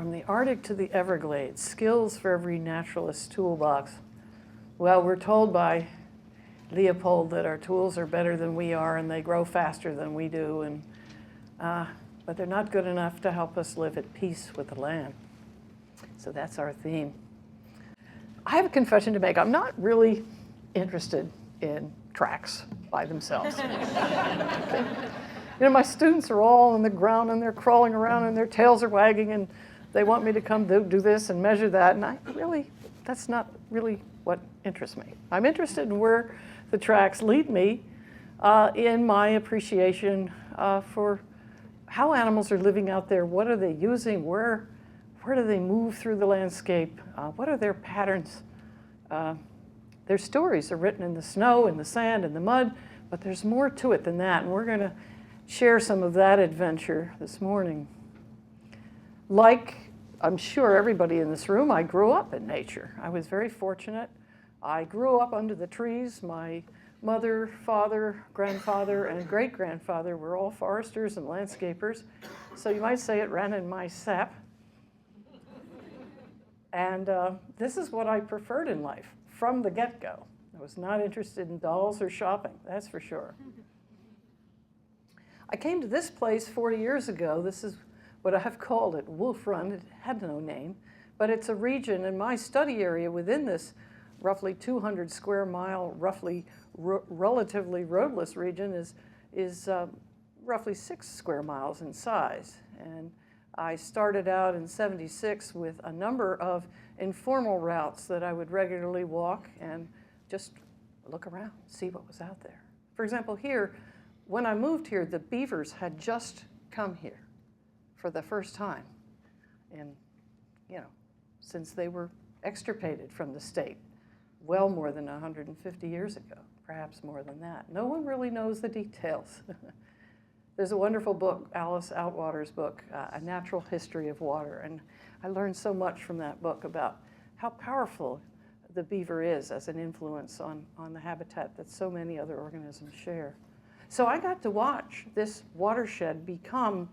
From the Arctic to the Everglades, skills for every naturalist toolbox. Well, we're told by Leopold that our tools are better than we are and they grow faster than we do, but they're not good enough to help us live at peace with the land. So that's our theme. I have a confession to make. I'm not really interested in tracks by themselves. Okay? You know, my students are all on the ground and they're crawling around and their tails are wagging and they want me to come do this and measure that, and that's not really what interests me. I'm interested in where the tracks lead me in my appreciation for how animals are living out there. What are they using? Where do they move through the landscape? What are their patterns? Their stories are written in the snow, in the sand, in the mud, but there's more to it than that, and we're going to share some of that adventure this morning. Like, I'm sure everybody in this room, I grew up in nature. I was very fortunate. I grew up under the trees. My mother, father, grandfather, and great-grandfather were all foresters and landscapers. So you might say it ran in my sap. And this is what I preferred in life from the get-go. I was not interested in dolls or shopping, that's for sure. I came to this place 40 years ago. This is what I have called it, Wolf Run. It had no name, but it's a region, and my study area within this roughly 200 square mile, relatively roadless region is roughly 6 square miles in size. And I started out in '76 with a number of informal routes that I would regularly walk and just look around, see what was out there. For example, here, when I moved here, the beavers had just come here for the first time since they were extirpated from the state well more than 150 years ago, perhaps more than that. No one really knows the details. There's a wonderful book, Alice Outwater's book, A Natural History of Water, and I learned so much from that book about how powerful the beaver is as an influence on the habitat that so many other organisms share. So I got to watch this watershed become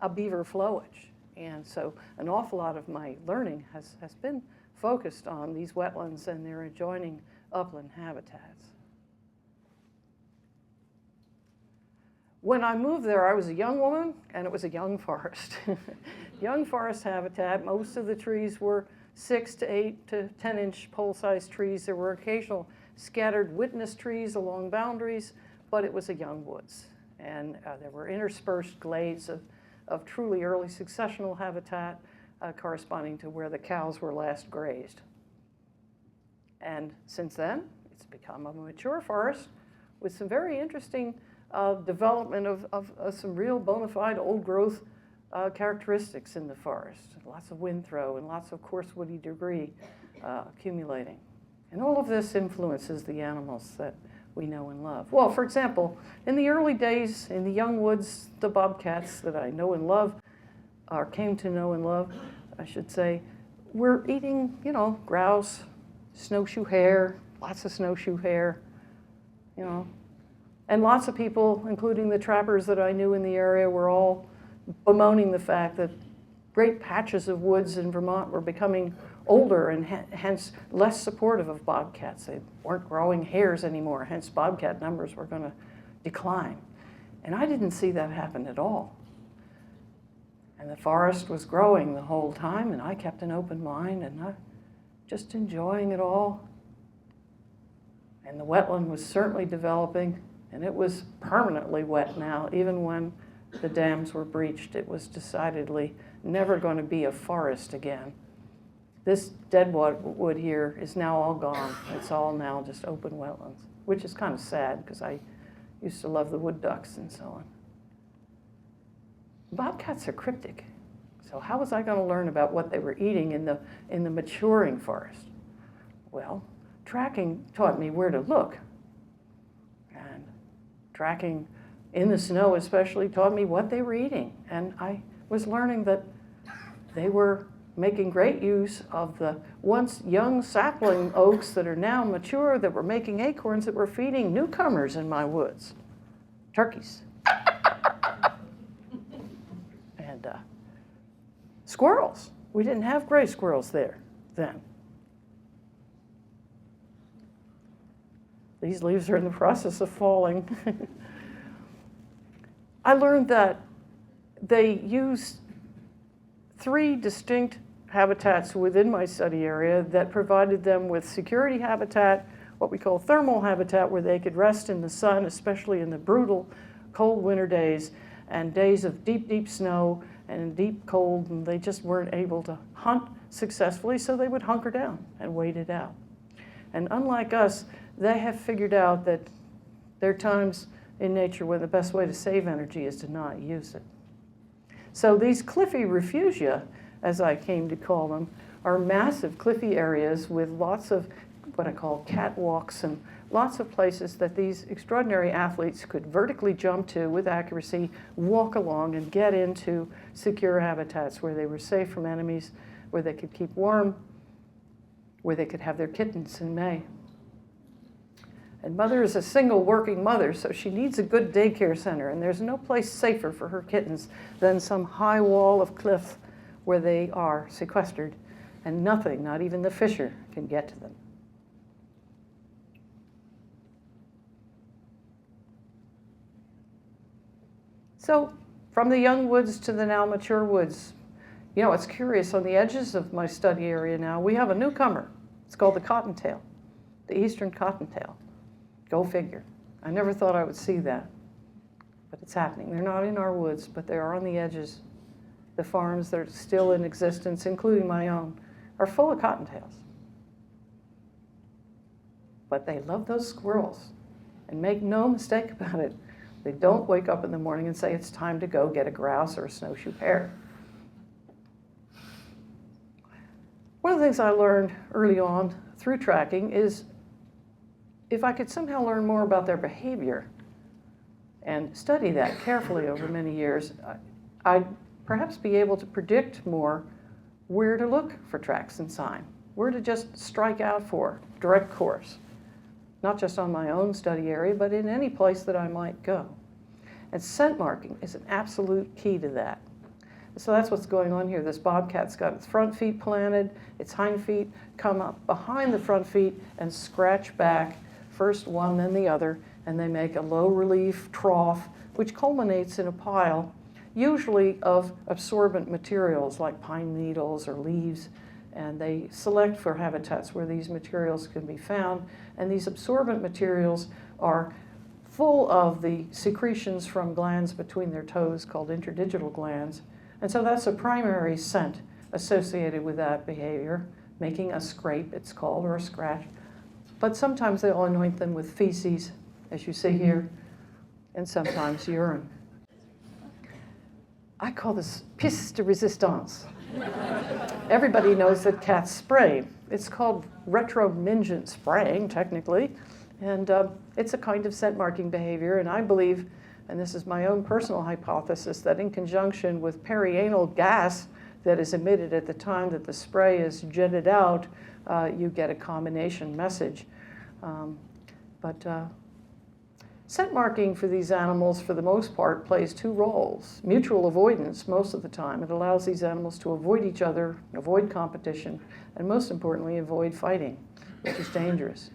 a beaver flowage. And so an awful lot of my learning has been focused on these wetlands and their adjoining upland habitats. When I moved there, I was a young woman, and it was a young forest. Young forest habitat. Most of the trees were 6 to 8 to 10-inch pole-sized trees. There were occasional scattered witness trees along boundaries, but it was a young woods. And there were interspersed glades of truly early successional habitat corresponding to where the cows were last grazed. And since then, it's become a mature forest with some very interesting development of some real bona fide old growth characteristics in the forest. Lots of wind throw and lots of coarse woody debris accumulating. And all of this influences the animals that we know and love. Well, for example, in the early days, in the young woods, the bobcats that I know and love, or came to know and love, I should say, were eating, grouse, snowshoe hare, lots of snowshoe hare, and lots of people, including the trappers that I knew in the area, were all bemoaning the fact that great patches of woods in Vermont were becoming older and hence less supportive of bobcats. They weren't growing hares anymore, hence bobcat numbers were going to decline. And I didn't see that happen at all. And the forest was growing the whole time, and I kept an open mind and just enjoying it all. And the wetland was certainly developing, and it was permanently wet now. Even when the dams were breached, it was decidedly never going to be a forest again. This dead wood here is now all gone. It's all now just open wetlands, which is kind of sad because I used to love the wood ducks and so on. Bobcats are cryptic. So how was I going to learn about what they were eating in the maturing forest? Well, tracking taught me where to look. And tracking in the snow especially taught me what they were eating. And I was learning that they were making great use of the once young sapling oaks that are now mature, that were making acorns that were feeding newcomers in my woods, turkeys. And Squirrels. We didn't have gray squirrels there then. These leaves are in the process of falling. I learned that they use 3 distinct habitats within my study area that provided them with security habitat, what we call thermal habitat, where they could rest in the sun, especially in the brutal cold winter days and days of deep, deep snow and deep cold, and they just weren't able to hunt successfully, so they would hunker down and wait it out. And unlike us, they have figured out that there are times in nature when the best way to save energy is to not use it. So these cliffy refugia, as I came to call them, are massive cliffy areas with lots of what I call catwalks and lots of places that these extraordinary athletes could vertically jump to with accuracy, walk along, and get into secure habitats where they were safe from enemies, where they could keep warm, where they could have their kittens in May. And mother is a single working mother, so she needs a good daycare center, and there's no place safer for her kittens than some high wall of cliff where they are sequestered, and nothing, not even the fisher, can get to them. So, from the young woods to the now mature woods, you know, it's curious, on the edges of my study area now, we have a newcomer. It's called the cottontail, the eastern cottontail. Go figure. I never thought I would see that, but it's happening. They're not in our woods, but they are on the edges. The farms that are still in existence, including my own, are full of cottontails. But they love those squirrels, and make no mistake about it, they don't wake up in the morning and say it's time to go get a grouse or a snowshoe hare. One of the things I learned early on through tracking is if I could somehow learn more about their behavior and study that carefully over many years, I'd perhaps be able to predict more where to look for tracks and sign, where to just strike out for, direct course, not just on my own study area, but in any place that I might go. And scent marking is an absolute key to that. So that's what's going on here. This bobcat's got its front feet planted, its hind feet come up behind the front feet and scratch back, first one, then the other, and they make a low relief trough, which culminates in a pile, usually of absorbent materials like pine needles or leaves, and they select for habitats where these materials can be found, and these absorbent materials are full of the secretions from glands between their toes called interdigital glands, and so that's a primary scent associated with that behavior, making a scrape, it's called, or a scratch. But sometimes they'll anoint them with feces, as you see here, and sometimes urine. I call this piste de resistance. Everybody knows that cats spray. It's called retromingent spraying, technically, and it's a kind of scent marking behavior, and I believe, and this is my own personal hypothesis, that in conjunction with perianal gas that is emitted at the time that the spray is jetted out, you get a combination message. Scent marking for these animals, for the most part, plays 2 roles. Mutual avoidance, most of the time. It allows these animals to avoid each other, avoid competition, and most importantly, avoid fighting, which is dangerous.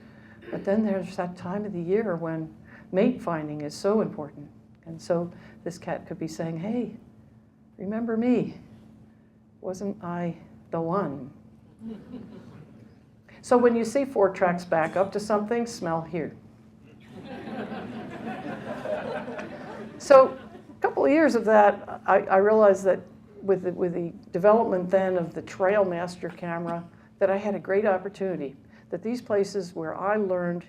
But then there's that time of the year when mate finding is so important. And so this cat could be saying, hey, remember me? Wasn't I the one? So when you see 4 tracks back up to something, smell here. So a couple of years of that, I realized that with the development then of the Trailmaster camera, that I had a great opportunity, that these places where I learned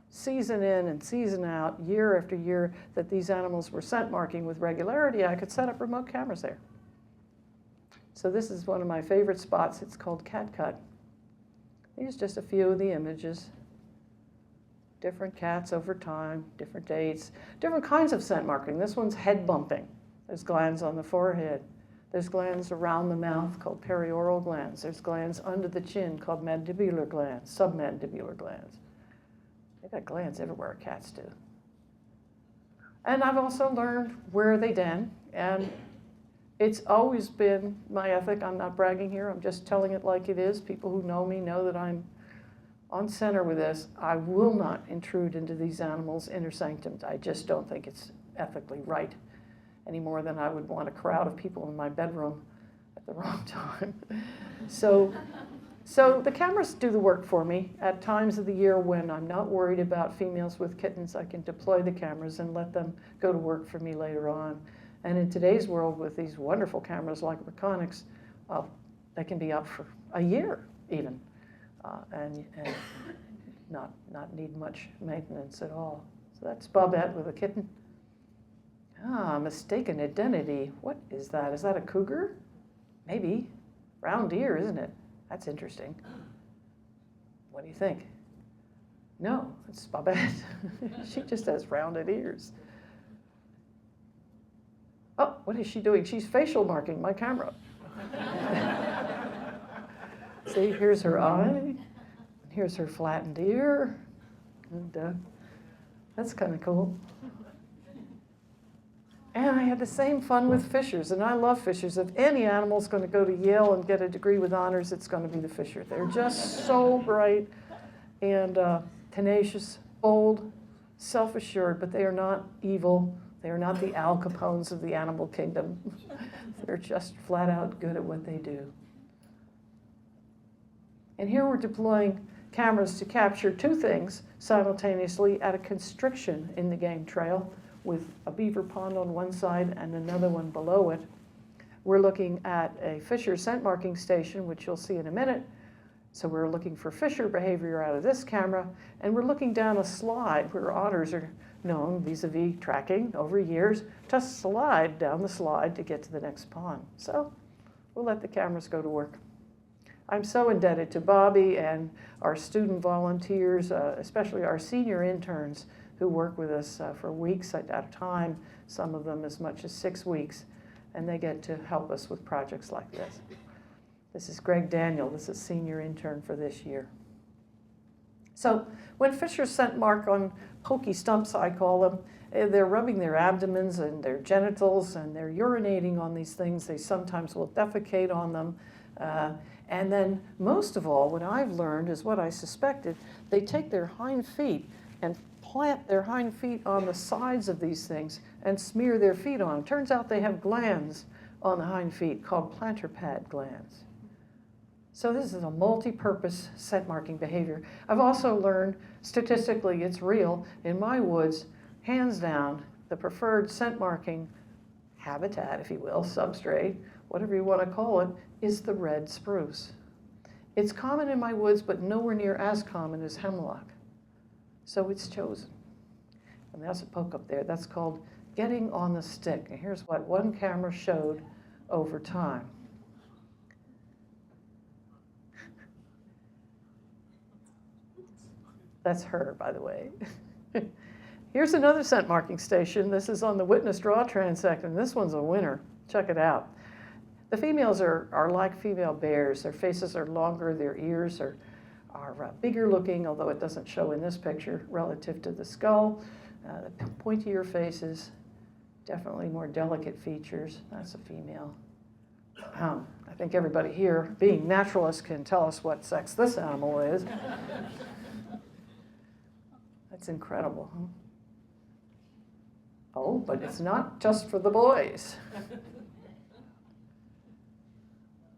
season in and season out, year after year, that these animals were scent marking with regularity, I could set up remote cameras there. So this is one of my favorite spots. It's called Cat Cut. Here's just a few of the images. Different cats over time, different dates, different kinds of scent marking. This one's head bumping. There's glands on the forehead. There's glands around the mouth called perioral glands. There's glands under the chin called mandibular glands, submandibular glands. They've got glands everywhere, cats do. And I've also learned where they den, and It's always been my ethic. I'm not bragging here. I'm just telling it like it is. People who know me know that I'm on center with this. I will not intrude into these animals' inner sanctums. I just don't think it's ethically right any more than I would want a crowd of people in my bedroom at the wrong time. So the cameras do the work for me. At times of the year when I'm not worried about females with kittens, I can deploy the cameras and let them go to work for me later on. And in today's world with these wonderful cameras like Reconyx, they can be up for a year even, and not need much maintenance at all. So that's Bobette with a kitten. Mistaken identity. What is that? Is that a cougar? Maybe. Round ear, isn't it? That's interesting. What do you think? No, it's Bobette. She just has rounded ears. Oh, what is she doing? She's facial marking my camera. See, here's her eye. Here's her flattened ear. And that's kind of cool. And I had the same fun with fishers, and I love fishers. If any animal's going to go to Yale and get a degree with honors, it's going to be the fisher. They're just so bright and tenacious, bold, self-assured, but they are not evil. They are not the Al Capones of the animal kingdom. They're just flat out good at what they do. And here we're deploying cameras to capture two things simultaneously at a constriction in the game trail, with a beaver pond on one side and another one below it. We're looking at a fisher scent marking station, which you'll see in a minute. So we're looking for fisher behavior out of this camera, and we're looking down a slide where otters are known, vis-a-vis tracking over years, to slide down the slide to get to the next pond. So we'll let the cameras go to work. I'm so indebted to Bobby and our student volunteers, especially our senior interns, who work with us for weeks at a time, some of them as much as 6 weeks, and they get to help us with projects like this. This is Greg Daniel. This is senior intern for this year. So when fishers scent mark on pokey stumps, I call them, they're rubbing their abdomens and their genitals, and they're urinating on these things. They sometimes will defecate on them. And then most of all, what I've learned is what I suspected, they take their hind feet and plant their hind feet on the sides of these things and smear their feet on them. Turns out they have glands on the hind feet called plantar pad glands. So this is a multi-purpose scent marking behavior. I've also learned, statistically it's real, in my woods, hands down, the preferred scent marking habitat, if you will, substrate, whatever you want to call it, is the red spruce. It's common in my woods, but nowhere near as common as hemlock. So it's chosen. And there's a poke up there. That's called getting on the stick. And here's what one camera showed over time. That's her, by the way. Here's another scent marking station. This is on the witness draw transect, and this one's a winner. Check it out. The females are like female bears. Their faces are longer, their ears are bigger looking, although it doesn't show in this picture relative to the skull. The pointier faces, definitely more delicate features. That's a female. I think everybody here, being naturalists, can tell us what sex this animal is. That's incredible, huh? Oh, but it's not just for the boys.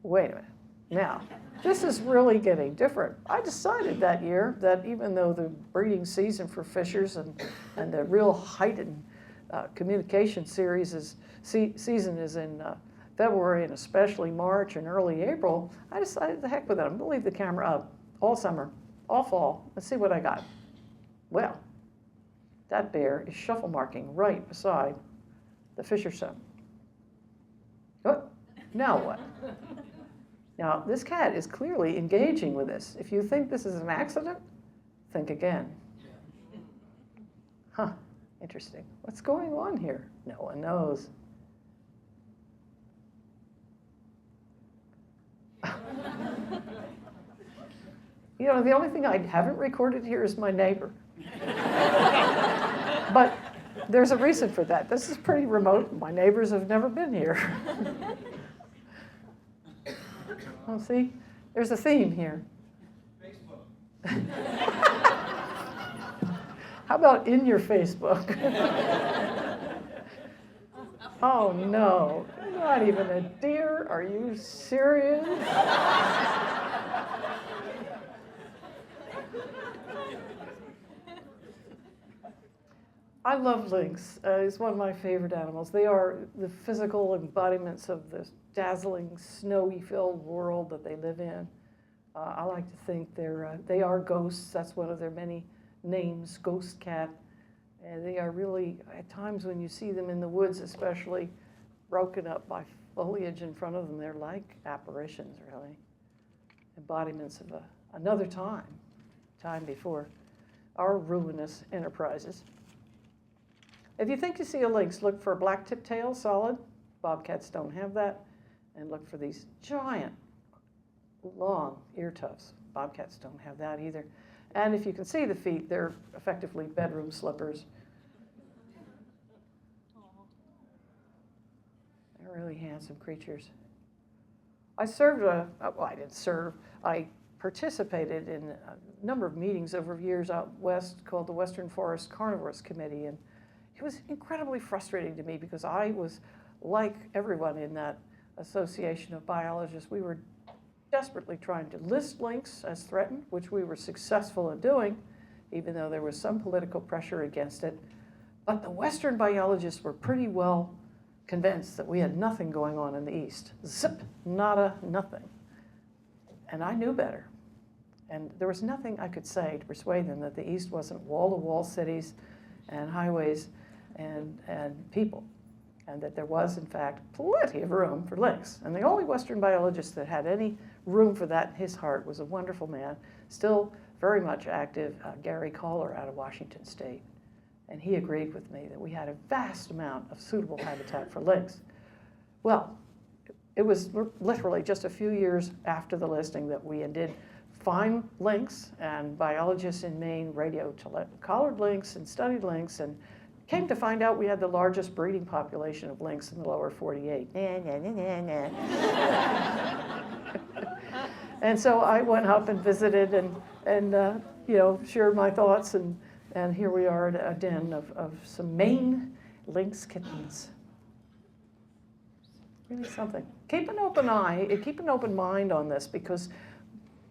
Wait a minute. Now, this is really getting different. I decided that year that even though the breeding season for fishers and the real heightened communication series season is in February and especially March and early April, I decided the heck with it. I'm going to leave the camera up all summer, all fall. Let's see what I got. Well, that bear is shuffle marking right beside the fisher son. Oh, now what? Now, this cat is clearly engaging with this. If you think this is an accident, think again. Huh, interesting. What's going on here? No one knows. You know, the only thing I haven't recorded here is my neighbor. But There's a reason for that. This is pretty remote. My neighbors have never been here. Oh, see? There's a theme here. Facebook. How about in your Facebook? Oh, no. Not even a deer? Are you serious? I love lynx. It's one of my favorite animals. They are the physical embodiments of the dazzling, snowy-filled world that they live in. I like to think they are ghosts. That's one of their many names, ghost cat. And they are really, at times when you see them in the woods especially, broken up by foliage in front of them, they're like apparitions, really. Embodiments of another time before our ruinous enterprises. If you think you see a lynx, look for a black tip tail, solid. Bobcats don't have that. And look for these giant, long ear tufts. Bobcats don't have that either. And if you can see the feet, they're effectively bedroom slippers. They're really handsome creatures. I participated in a number of meetings over years out west called the Western Forest Carnivores Committee. And it was incredibly frustrating to me because I was like everyone in that association of biologists. We were desperately trying to list lynx as threatened, which we were successful in doing, even though there was some political pressure against it. But the Western biologists were pretty well convinced that we had nothing going on in the East. Zip, nada, nothing. And I knew better. And there was nothing I could say to persuade them that the East wasn't wall-to-wall cities and highways and people, and that there was, in fact, plenty of room for lynx. And the only Western biologist that had any room for that in his heart was a wonderful man, still very much active, Gary Kohler out of Washington State. And he agreed with me that we had a vast amount of suitable habitat for lynx. Well, it was literally just a few years after the listing that we did find lynx, and biologists in Maine collared lynx and studied lynx, and came to find out we had the largest breeding population of lynx in the lower 48. And so I went up and visited and shared my thoughts, and here we are at a den of some Maine lynx kittens. Really something. Keep an open eye, keep an open mind on this, because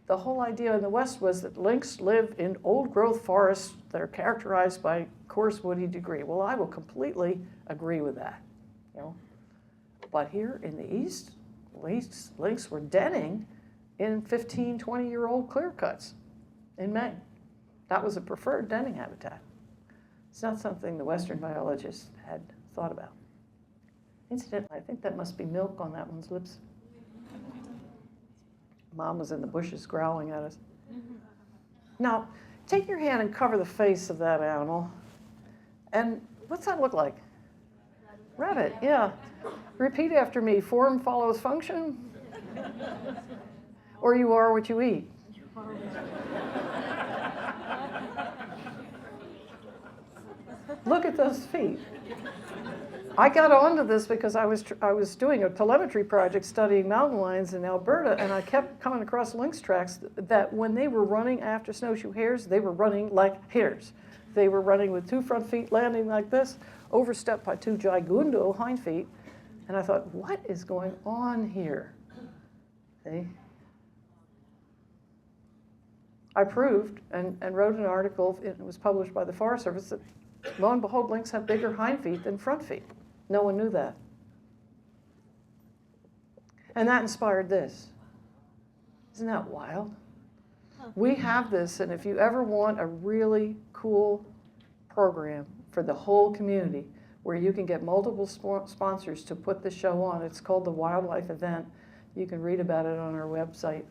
the whole idea in the West was that lynx live in old-growth forests that are characterized by coarse woody debris. Well, I will completely agree with that. But here in the East, lynx were denning in 15, 20-year-old clear cuts in Maine. That was a preferred denning habitat. It's not something the Western biologists had thought about. Incidentally, I think that must be milk on that one's lips. Mom was in the bushes growling at us. Now, take your hand and cover the face of that animal. And what's that look like? Rabbit, yeah. Repeat after me. Form follows function. Or you are what you eat. Look at those feet. I got onto this because I was doing a telemetry project studying mountain lions in Alberta, and I kept coming across lynx tracks that when they were running after snowshoe hares, they were running like hares. They were running with 2 front feet landing like this, overstepped by 2 gigundo hind feet, and I thought, what is going on here? See? I proved and wrote an article, it was published by the Forest Service, that lo and behold, lynx have bigger hind feet than front feet. No one knew that. And that inspired this. Isn't that wild? We have this, and if you ever want a really cool program for the whole community where you can get multiple sponsors to put the show on, it's called the Wildlife Event. You can read about it on our website.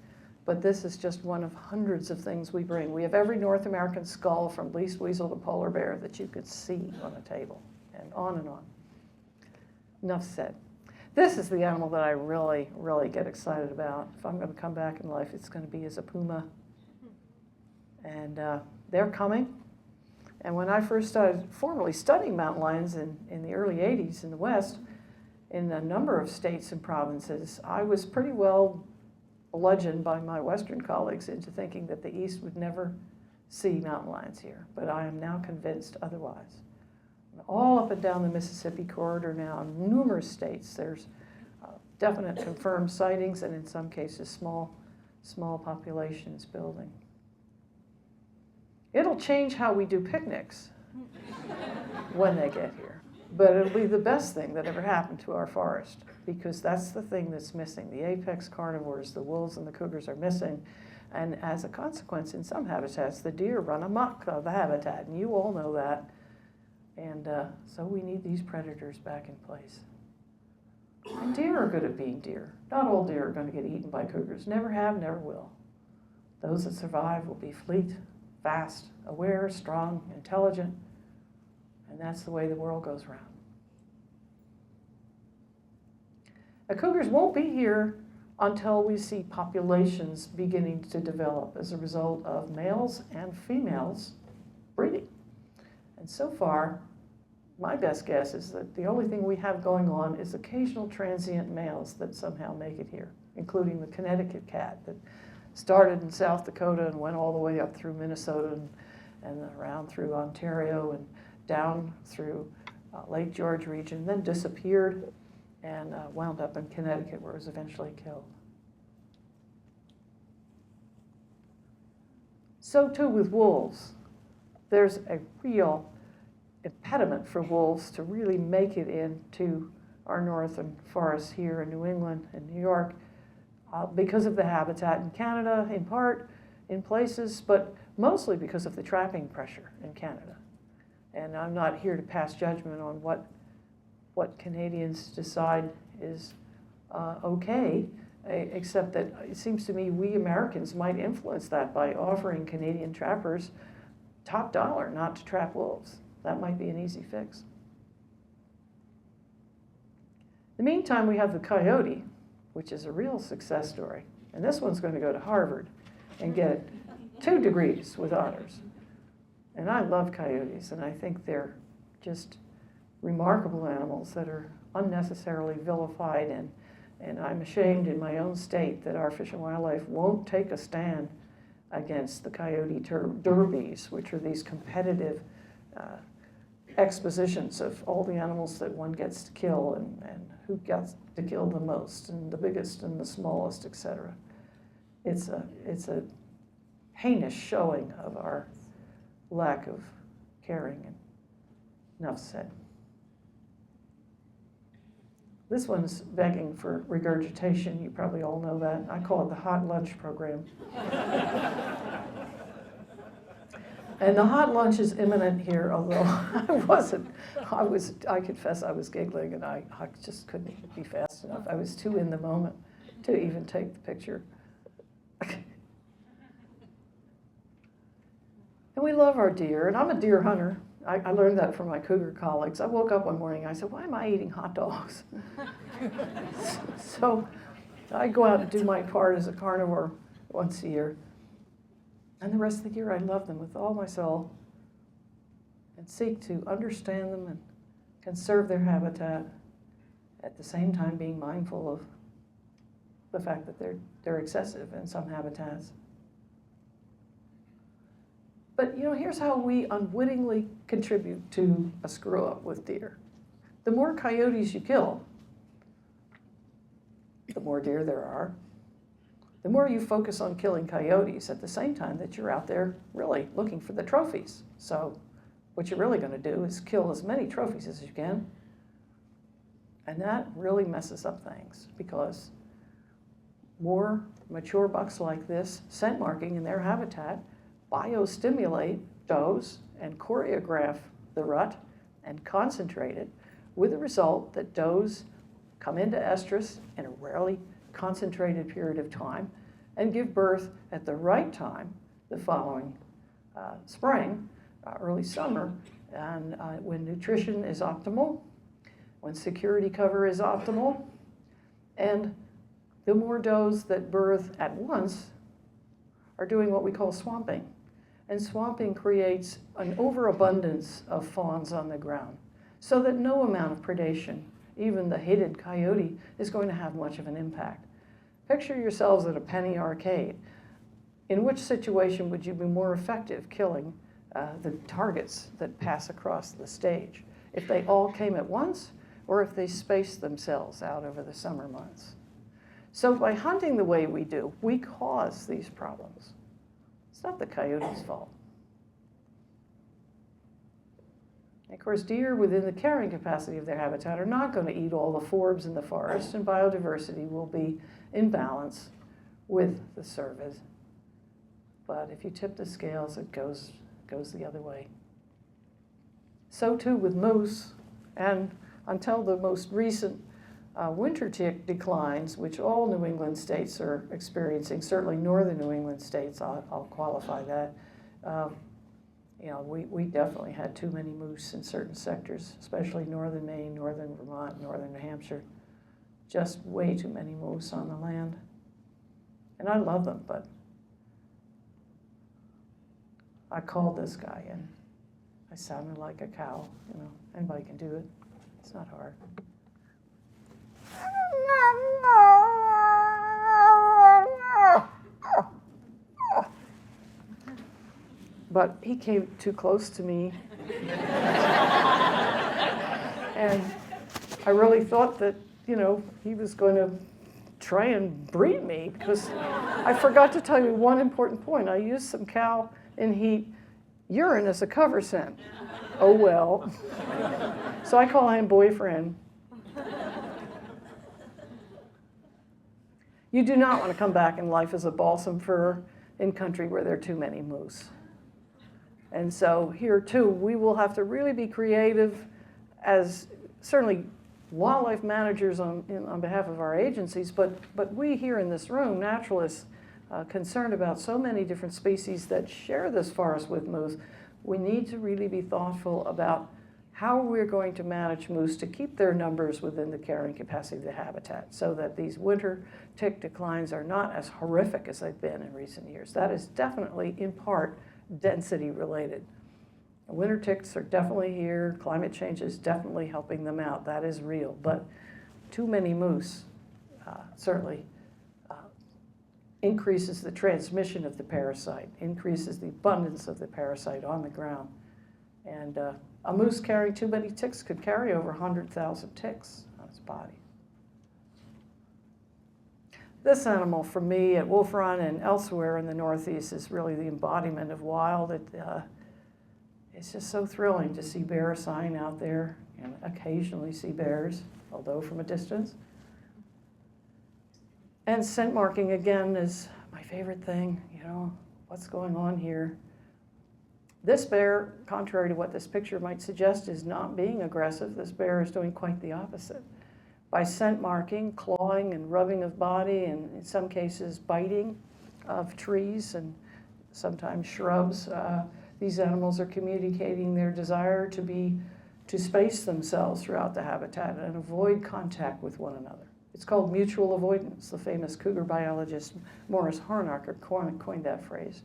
But this is just one of hundreds of things we bring. We have every North American skull from least weasel to polar bear that you could see on the table, and on and on. Enough said. This is the animal that I really, really get excited about. If I'm going to come back in life, it's going to be as a puma. And they're coming. And when I first started formally studying mountain lions in the early 80s in the West, in a number of states and provinces, I was pretty well bludgeoned by my Western colleagues into thinking that the East would never see mountain lions here. But I am now convinced otherwise. All up and down the Mississippi corridor now, in numerous states, there's definite confirmed sightings, and in some cases, small populations building. It'll change how we do picnics when they get here. But it'll be the best thing that ever happened to our forest, because that's the thing that's missing. The apex carnivores, the wolves and the cougars, are missing. And as a consequence, in some habitats, the deer run amok of the habitat, and you all know that. And so we need these predators back in place. And deer are good at being deer. Not all deer are going to get eaten by cougars. Never have, never will. Those that survive will be fleet, fast, aware, strong, intelligent, and that's the way the world goes round. The cougars won't be here until we see populations beginning to develop as a result of males and females breeding. And so far, my best guess is that the only thing we have going on is occasional transient males that somehow make it here, including the Connecticut cat that started in South Dakota and went all the way up through Minnesota and around through Ontario and down through Lake George region, then disappeared and wound up in Connecticut, where it was eventually killed. So too with wolves. There's a real impediment for wolves to really make it into our northern forests here in New England and New York because of the habitat in Canada, in part, in places, but mostly because of the trapping pressure in Canada. And I'm not here to pass judgment on what Canadians decide is okay, except that it seems to me we Americans might influence that by offering Canadian trappers top dollar not to trap wolves. That might be an easy fix. In the meantime, we have the coyote, which is a real success story. And this one's going to go to Harvard and get 2 degrees with honors. And I love coyotes, and I think they're just remarkable animals that are unnecessarily vilified, and I'm ashamed in my own state that our Fish and Wildlife won't take a stand against the coyote derbies, which are these competitive expositions of all the animals that one gets to kill and who gets to kill the most and the biggest and the smallest, etc. It's a heinous showing of our lack of caring. And enough said. This one's begging for regurgitation. You probably all know that. I call it the hot lunch program. And the hot lunch is imminent here, although I confess I was giggling and I just couldn't be fast enough. I was too in the moment to even take the picture. And we love our deer, and I'm a deer hunter. I learned that from my cougar colleagues. I woke up one morning and I said, why am I eating hot dogs? So I go out and do my part as a carnivore once a year. And the rest of the year I love them with all my soul and seek to understand them and conserve their habitat, at the same time being mindful of the fact that they're excessive in some habitats. But here's how we unwittingly contribute to a screw up with deer. The more coyotes you kill, the more deer there are. The more you focus on killing coyotes at the same time that you're out there really looking for the trophies. So what you're really going to do is kill as many trophies as you can. And that really messes up things, because more mature bucks like this, scent marking in their habitat, biostimulate does and choreograph the rut and concentrate it, with the result that does come into estrus in a rarely concentrated period of time and give birth at the right time the following spring, early summer, and when nutrition is optimal, when security cover is optimal, and the more does that birth at once are doing what we call swamping. And swamping creates an overabundance of fawns on the ground, so that no amount of predation, even the hated coyote, is going to have much of an impact. Picture yourselves at a penny arcade. In which situation would you be more effective killing the targets that pass across the stage? If they all came at once, or if they spaced themselves out over the summer months? So by hunting the way we do, we cause these problems. It's not the coyote's fault. Of course, deer within the carrying capacity of their habitat are not going to eat all the forbs in the forest, and biodiversity will be in balance with the cervid. But if you tip the scales, it goes the other way. So too with moose, and until the most recent winter tick declines, which all New England states are experiencing, certainly northern New England states, I'll qualify that. We definitely had too many moose in certain sectors, especially northern Maine, northern Vermont, northern New Hampshire. Just way too many moose on the land. And I love them, but I called this guy and I sounded like a cow, anybody can do it. It's not hard. But he came too close to me. And I really thought that, he was going to try and breed me, because I forgot to tell you one important point. I used some cow in heat urine as a cover scent. Oh well. So I call him boyfriend. You do not want to come back in life as a balsam fir in country where there are too many moose. And so here too, we will have to really be creative as certainly wildlife managers on behalf of our agencies, but we here in this room, naturalists, concerned about so many different species that share this forest with moose, we need to really be thoughtful about how we're going to manage moose to keep their numbers within the carrying capacity of the habitat, so that these winter tick declines are not as horrific as they've been in recent years. That is definitely, in part, density related. Winter ticks are definitely here. Climate change is definitely helping them out. That is real. But too many moose certainly increases the transmission of the parasite, increases the abundance of the parasite on the ground. And a moose carrying too many ticks could carry over 100,000 ticks on its body. This animal, for me, at Wolf Run and elsewhere in the Northeast, is really the embodiment of wild. It's just so thrilling to see bear sign out there, and occasionally see bears, although from a distance. And scent marking, again, is my favorite thing. What's going on here? This bear, contrary to what this picture might suggest, is not being aggressive. This bear is doing quite the opposite. By scent marking, clawing and rubbing of body, and in some cases biting of trees and sometimes shrubs, these animals are communicating their desire to space themselves throughout the habitat and avoid contact with one another. It's called mutual avoidance. The famous cougar biologist Morris Hornacher coined that phrase,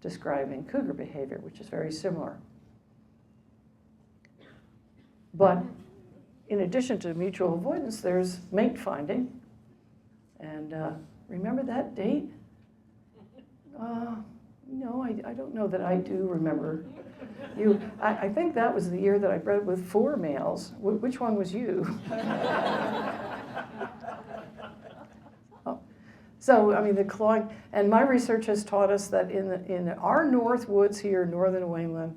describing cougar behavior, which is very similar. But in addition to mutual avoidance, there's mate finding. And remember that date? No, I don't know that I do remember. I think that was the year that I bred with 4 males. Which one was you? So, the clawing, and my research has taught us that in our north woods here in northern New England,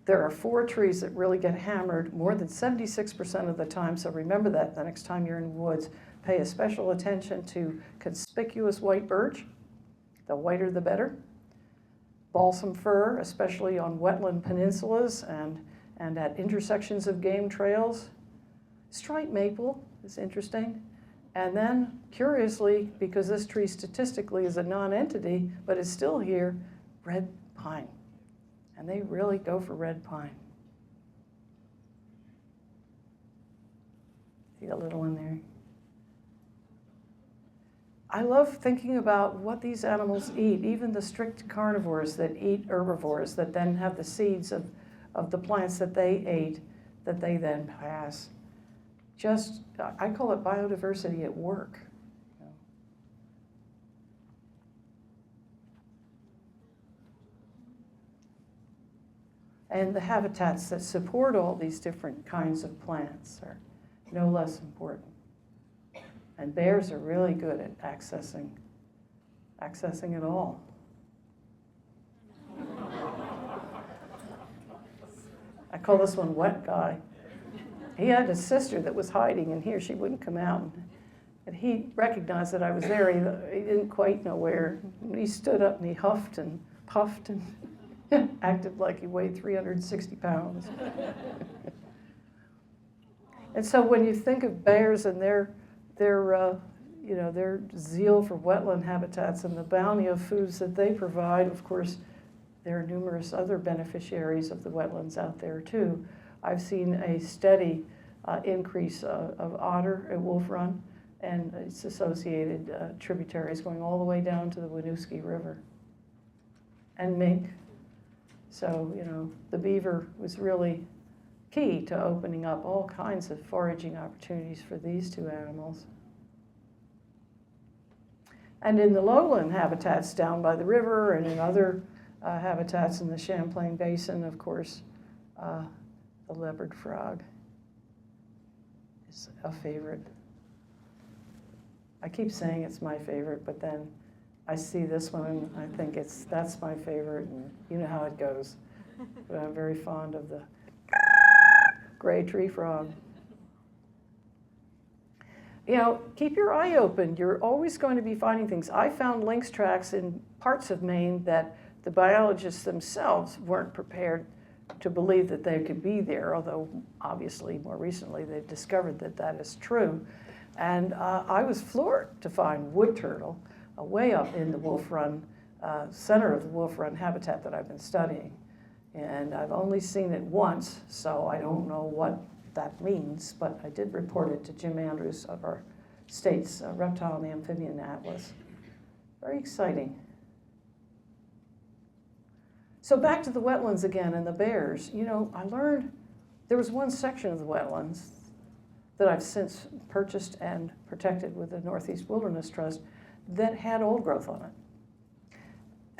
there are 4 trees that really get hammered more than 76% of the time. So remember that the next time you're in the woods. Pay special attention to conspicuous white birch. The whiter the better. Balsam fir, especially on wetland peninsulas and at intersections of game trails. Striped maple is interesting. And then, curiously, because this tree statistically is a non-entity, but is still here, red pine. And they really go for red pine. See that little one there? I love thinking about what these animals eat, even the strict carnivores that eat herbivores that then have the seeds of the plants that they ate that they then pass. Just, I call it biodiversity at work. And the habitats that support all these different kinds of plants are no less important. And bears are really good at accessing it all. I call this one Wet Guy. He had a sister that was hiding in here. She wouldn't come out. And he recognized that I was there. He didn't quite know where. He stood up and he huffed and puffed and acted like he weighed 360 pounds. And so when you think of bears and their zeal for wetland habitats and the bounty of foods that they provide, of course, there are numerous other beneficiaries of the wetlands out there too. I've seen a steady increase of otter at Wolf Run and its associated tributaries going all the way down to the Winooski River. And mink. So, the beaver was really key to opening up all kinds of foraging opportunities for these two animals. And in the lowland habitats down by the river and in other habitats in the Champlain Basin, of course, the leopard frog is a favorite. I keep saying it's my favorite, but then I see this one and I think that's my favorite, and you know how it goes. But I'm very fond of the gray tree frog. Keep your eye open. You're always going to be finding things. I found lynx tracks in parts of Maine that the biologists themselves weren't prepared to believe that they could be there, although obviously more recently they've discovered that that is true. And I was floored to find wood turtle way up in the Wolf Run, center of the Wolf Run habitat that I've been studying. And I've only seen it once, so I don't know what that means, but I did report it to Jim Andrews of our state's Reptile and Amphibian Atlas. Very exciting. So back to the wetlands again and the bears. I learned there was one section of the wetlands that I've since purchased and protected with the Northeast Wilderness Trust that had old growth on it.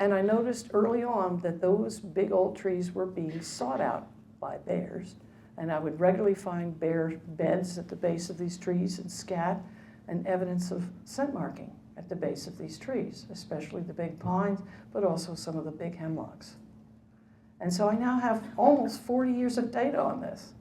And I noticed early on that those big old trees were being sought out by bears. And I would regularly find bear beds at the base of these trees and scat and evidence of scent marking at the base of these trees, especially the big pines, but also some of the big hemlocks. And so I now have almost 40 years of data on this.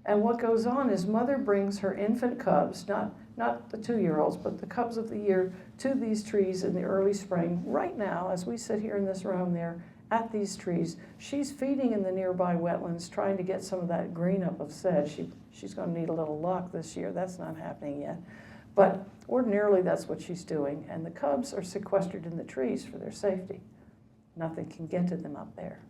And what goes on is mother brings her infant cubs, not the 2-year-olds, but the cubs of the year, to these trees in the early spring. Right now, as we sit here in this room there at these trees, she's feeding in the nearby wetlands, trying to get some of that green up of sedge. She's going to need a little luck this year. That's not happening yet. But ordinarily, that's what she's doing. And the cubs are sequestered in the trees for their safety. Nothing can get to them up there.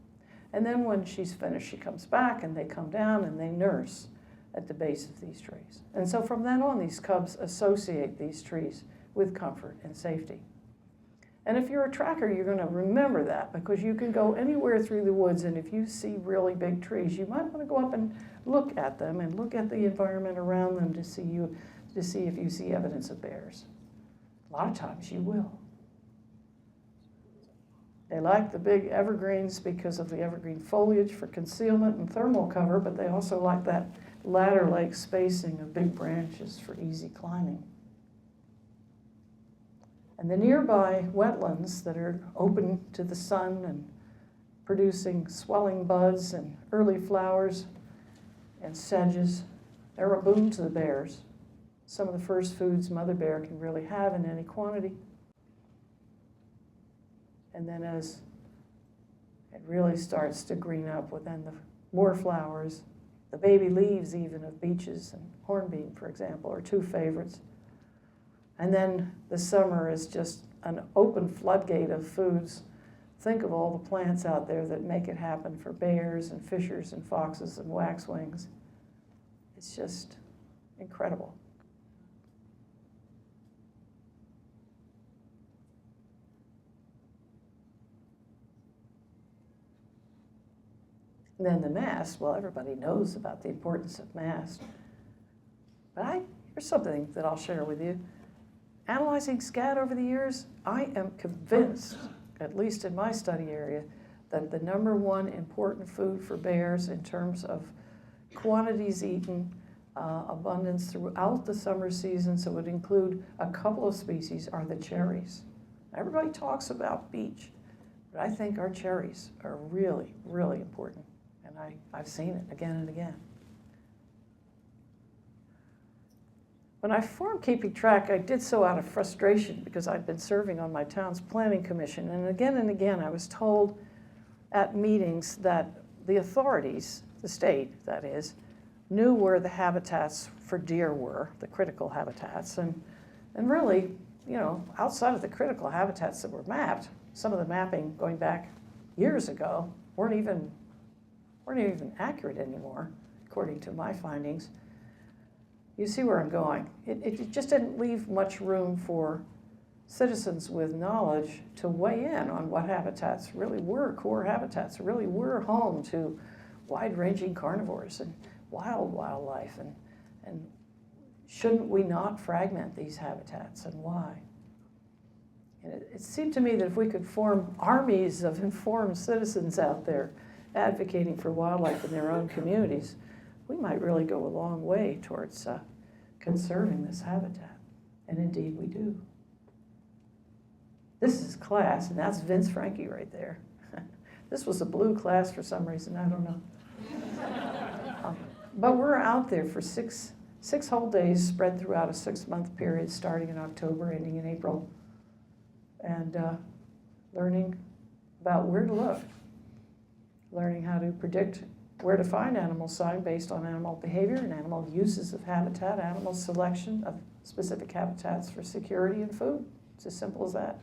And then when she's finished, she comes back and they come down and they nurse at the base of these trees. And so from then on, these cubs associate these trees with comfort and safety. And if you're a tracker, you're going to remember that, because you can go anywhere through the woods, and if you see really big trees, you might want to go up and look at them and look at the environment around them to see if you see evidence of bears. A lot of times you will. They like the big evergreens because of the evergreen foliage for concealment and thermal cover, but they also like that ladder-like spacing of big branches for easy climbing. And the nearby wetlands that are open to the sun and producing swelling buds and early flowers and sedges, they're a boon to the bears. Some of the first foods mother bear can really have in any quantity. And then as it really starts to green up within the more flowers, the baby leaves even of beeches and hornbeam, for example, are two favorites. And then the summer is just an open floodgate of foods. Think of all the plants out there that make it happen for bears and fishers and foxes and waxwings. It's just incredible. And then the mast, well, everybody knows about the importance of mast. But here's something that I'll share with you. Analyzing scat over the years, I am convinced, at least in my study area, that the #1 important food for bears in terms of quantities eaten, abundance throughout the summer season, so it would include a couple of species, are the cherries. Everybody talks about beech, but I think our cherries are really, really important. And I've seen it again and again. When I formed Keeping Track, I did so out of frustration because I'd been serving on my town's planning commission. And again, I was told at meetings that the authorities, the state that is, knew where the habitats for deer were, the critical habitats, and really, you know, outside of the critical habitats that were mapped, some of the mapping going back years ago weren't even accurate anymore, according to my findings. You see where I'm going. It just didn't leave much room for citizens with knowledge to weigh in on what habitats really were core habitats, really were home to wide-ranging carnivores and wild wildlife, and shouldn't we not fragment these habitats, and why? And it seemed to me that if we could form armies of informed citizens out there advocating for wildlife in their own communities, we might really go a long way towards conserving this habitat. And indeed we do. This is class, and that's Vince Franke right there. This was a blue class for some reason, I don't know. But we're out there for six whole days spread throughout a 6-month period starting in October, ending in April, and learning about where to look, learning how to predict where to find animal sign based on animal behavior and animal uses of habitat, animal selection of specific habitats for security and food. It's as simple as that.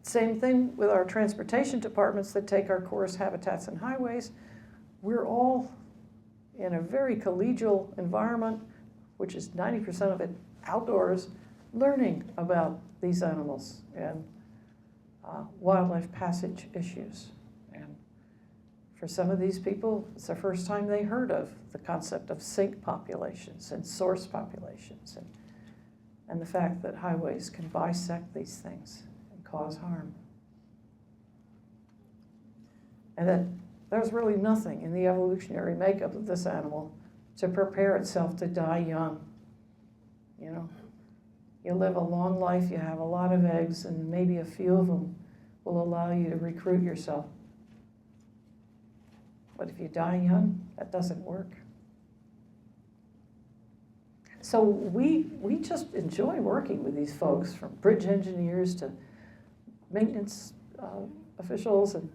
Same thing with our transportation departments that take our course, habitats and highways. We're all in a very collegial environment, which is 90% of it outdoors, learning about these animals and wildlife passage issues. And for some of these people, it's the first time they heard of the concept of sink populations and source populations, and the fact that highways can bisect these things and cause harm. And that there's really nothing in the evolutionary makeup of this animal to prepare itself to die young. You know, you live a long life, you have a lot of eggs, and maybe a few of them will allow you to recruit yourself. But if you die young, that doesn't work. So we just enjoy working with these folks, from bridge engineers to maintenance officials and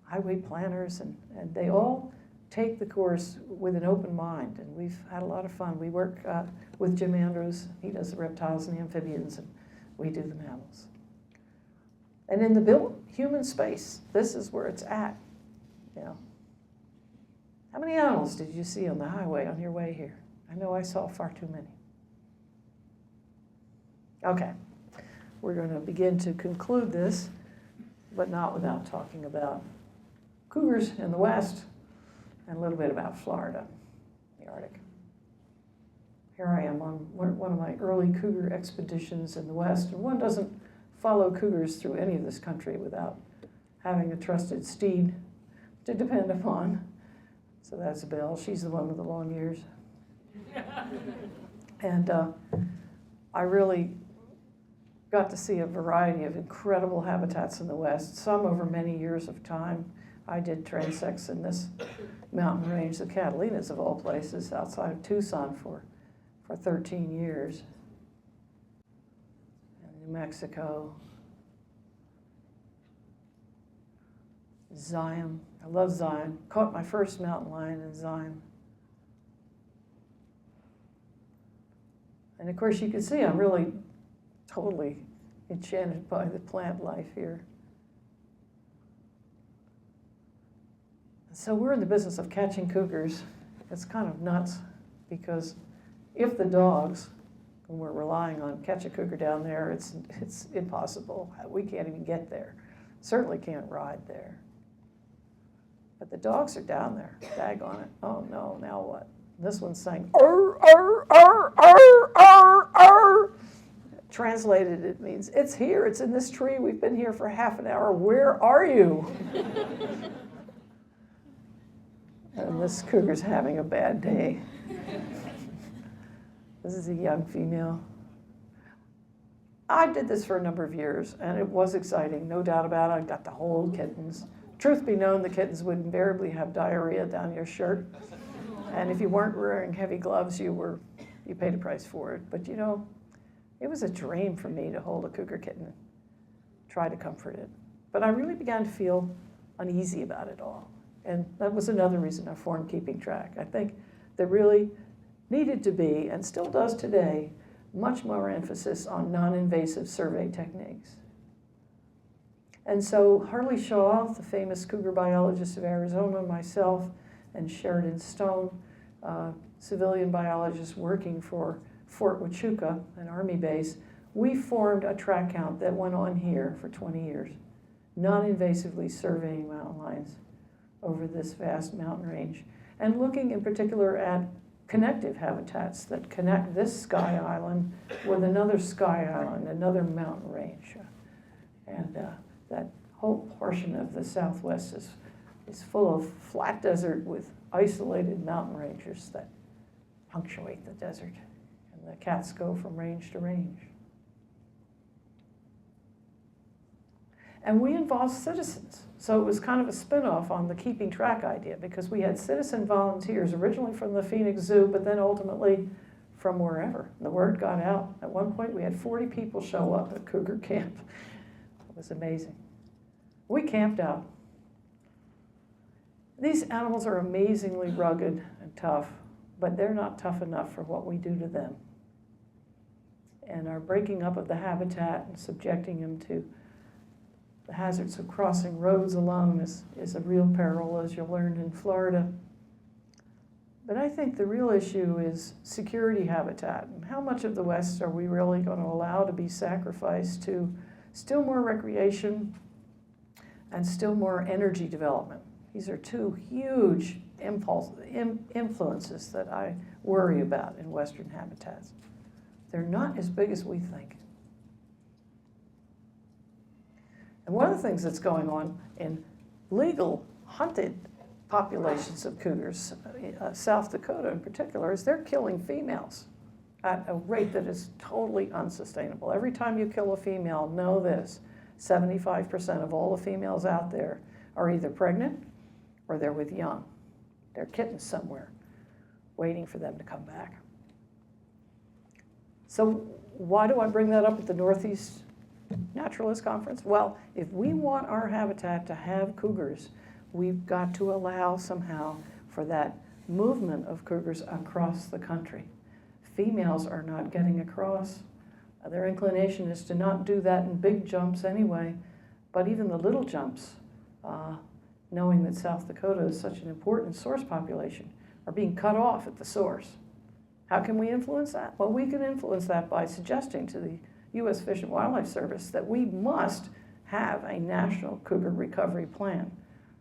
highway planners, and they all take the course with an open mind, and we've had a lot of fun. We work with Jim Andrews. He does the reptiles and the amphibians, and we do the mammals. And in the built human space, this is where it's at. You know, how many animals did you see on the highway on your way here? I know I saw far too many. Okay, we're going to begin to conclude this, but not without talking about cougars in the West and a little bit about Florida, the Arctic. Here I am on one of my early cougar expeditions in the West, and one doesn't follow cougars through any of this country without having a trusted steed to depend upon. So that's Belle. She's the one with the long ears. And I really got to see a variety of incredible habitats in the West, some over many years of time. I did transects in this mountain range, the Catalinas of all places, outside of Tucson for 13 years. And New Mexico. Zion. I love Zion. Caught my first mountain lion in Zion. And of course you can see I'm really totally enchanted by the plant life here. So we're in the business of catching cougars. It's kind of nuts, because if the dogs, and we're relying on catch a cougar down there, it's impossible. We can't even get there. Certainly can't ride there. But the dogs are down there, daggone it. Oh no, now what? This one's saying, arr, arr, arr, arr, arr, arr. Translated, it means, it's here, it's in this tree, we've been here for half an hour, where are you? And this cougar's having a bad day. This is a young female. I did this for a number of years, and it was exciting, no doubt about it. I got to hold kittens. Truth be known, the kittens would invariably have diarrhea down your shirt. And if you weren't wearing heavy gloves, you paid a price for it. But you know, it was a dream for me to hold a cougar kitten and try to comfort it. But I really began to feel uneasy about it all. And that was another reason I formed Keeping Track. I think there really needed to be, and still does today, much more emphasis on non-invasive survey techniques. And so Harley Shaw, the famous cougar biologist of Arizona, myself, and Sheridan Stone, civilian biologist working for Fort Huachuca, an Army base, we formed a track count that went on here for 20 years, non-invasively surveying mountain lions over this vast mountain range, and looking in particular at connective habitats that connect this sky island with another sky island, another mountain range. And that whole portion of the Southwest is full of flat desert with isolated mountain ranges that punctuate the desert. And the cats go from range to range. And we involved citizens. So it was kind of a spin-off on the Keeping Track idea, because we had citizen volunteers, originally from the Phoenix Zoo, but then ultimately from wherever. The word got out. At one point, we had 40 people show up at Cougar Camp. It was amazing. We camped out. These animals are amazingly rugged and tough, but they're not tough enough for what we do to them. And our breaking up of the habitat and subjecting them to the hazards of crossing roads alone is a real peril, as you learned in Florida. But I think the real issue is security habitat. And how much of the West are we really going to allow to be sacrificed to still more recreation and still more energy development? These are two huge influences that I worry about in Western habitats. They're not as big as we think. And one of the things that's going on in legal hunted populations of cougars, South Dakota in particular, is they're killing females at a rate that is totally unsustainable. Every time you kill a female, know this, 75% of all the females out there are either pregnant or they're with young. They're kittens somewhere, waiting for them to come back. So why do I bring that up at the Northeast Naturalist Conference? Well, if we want our habitat to have cougars, we've got to allow somehow for that movement of cougars across the country. Females are not getting across. Their inclination is to not do that in big jumps anyway, but even the little jumps, knowing that South Dakota is such an important source population, are being cut off at the source. How can we influence that? Well, we can influence that by suggesting to the U.S. Fish and Wildlife Service that we must have a national cougar recovery plan,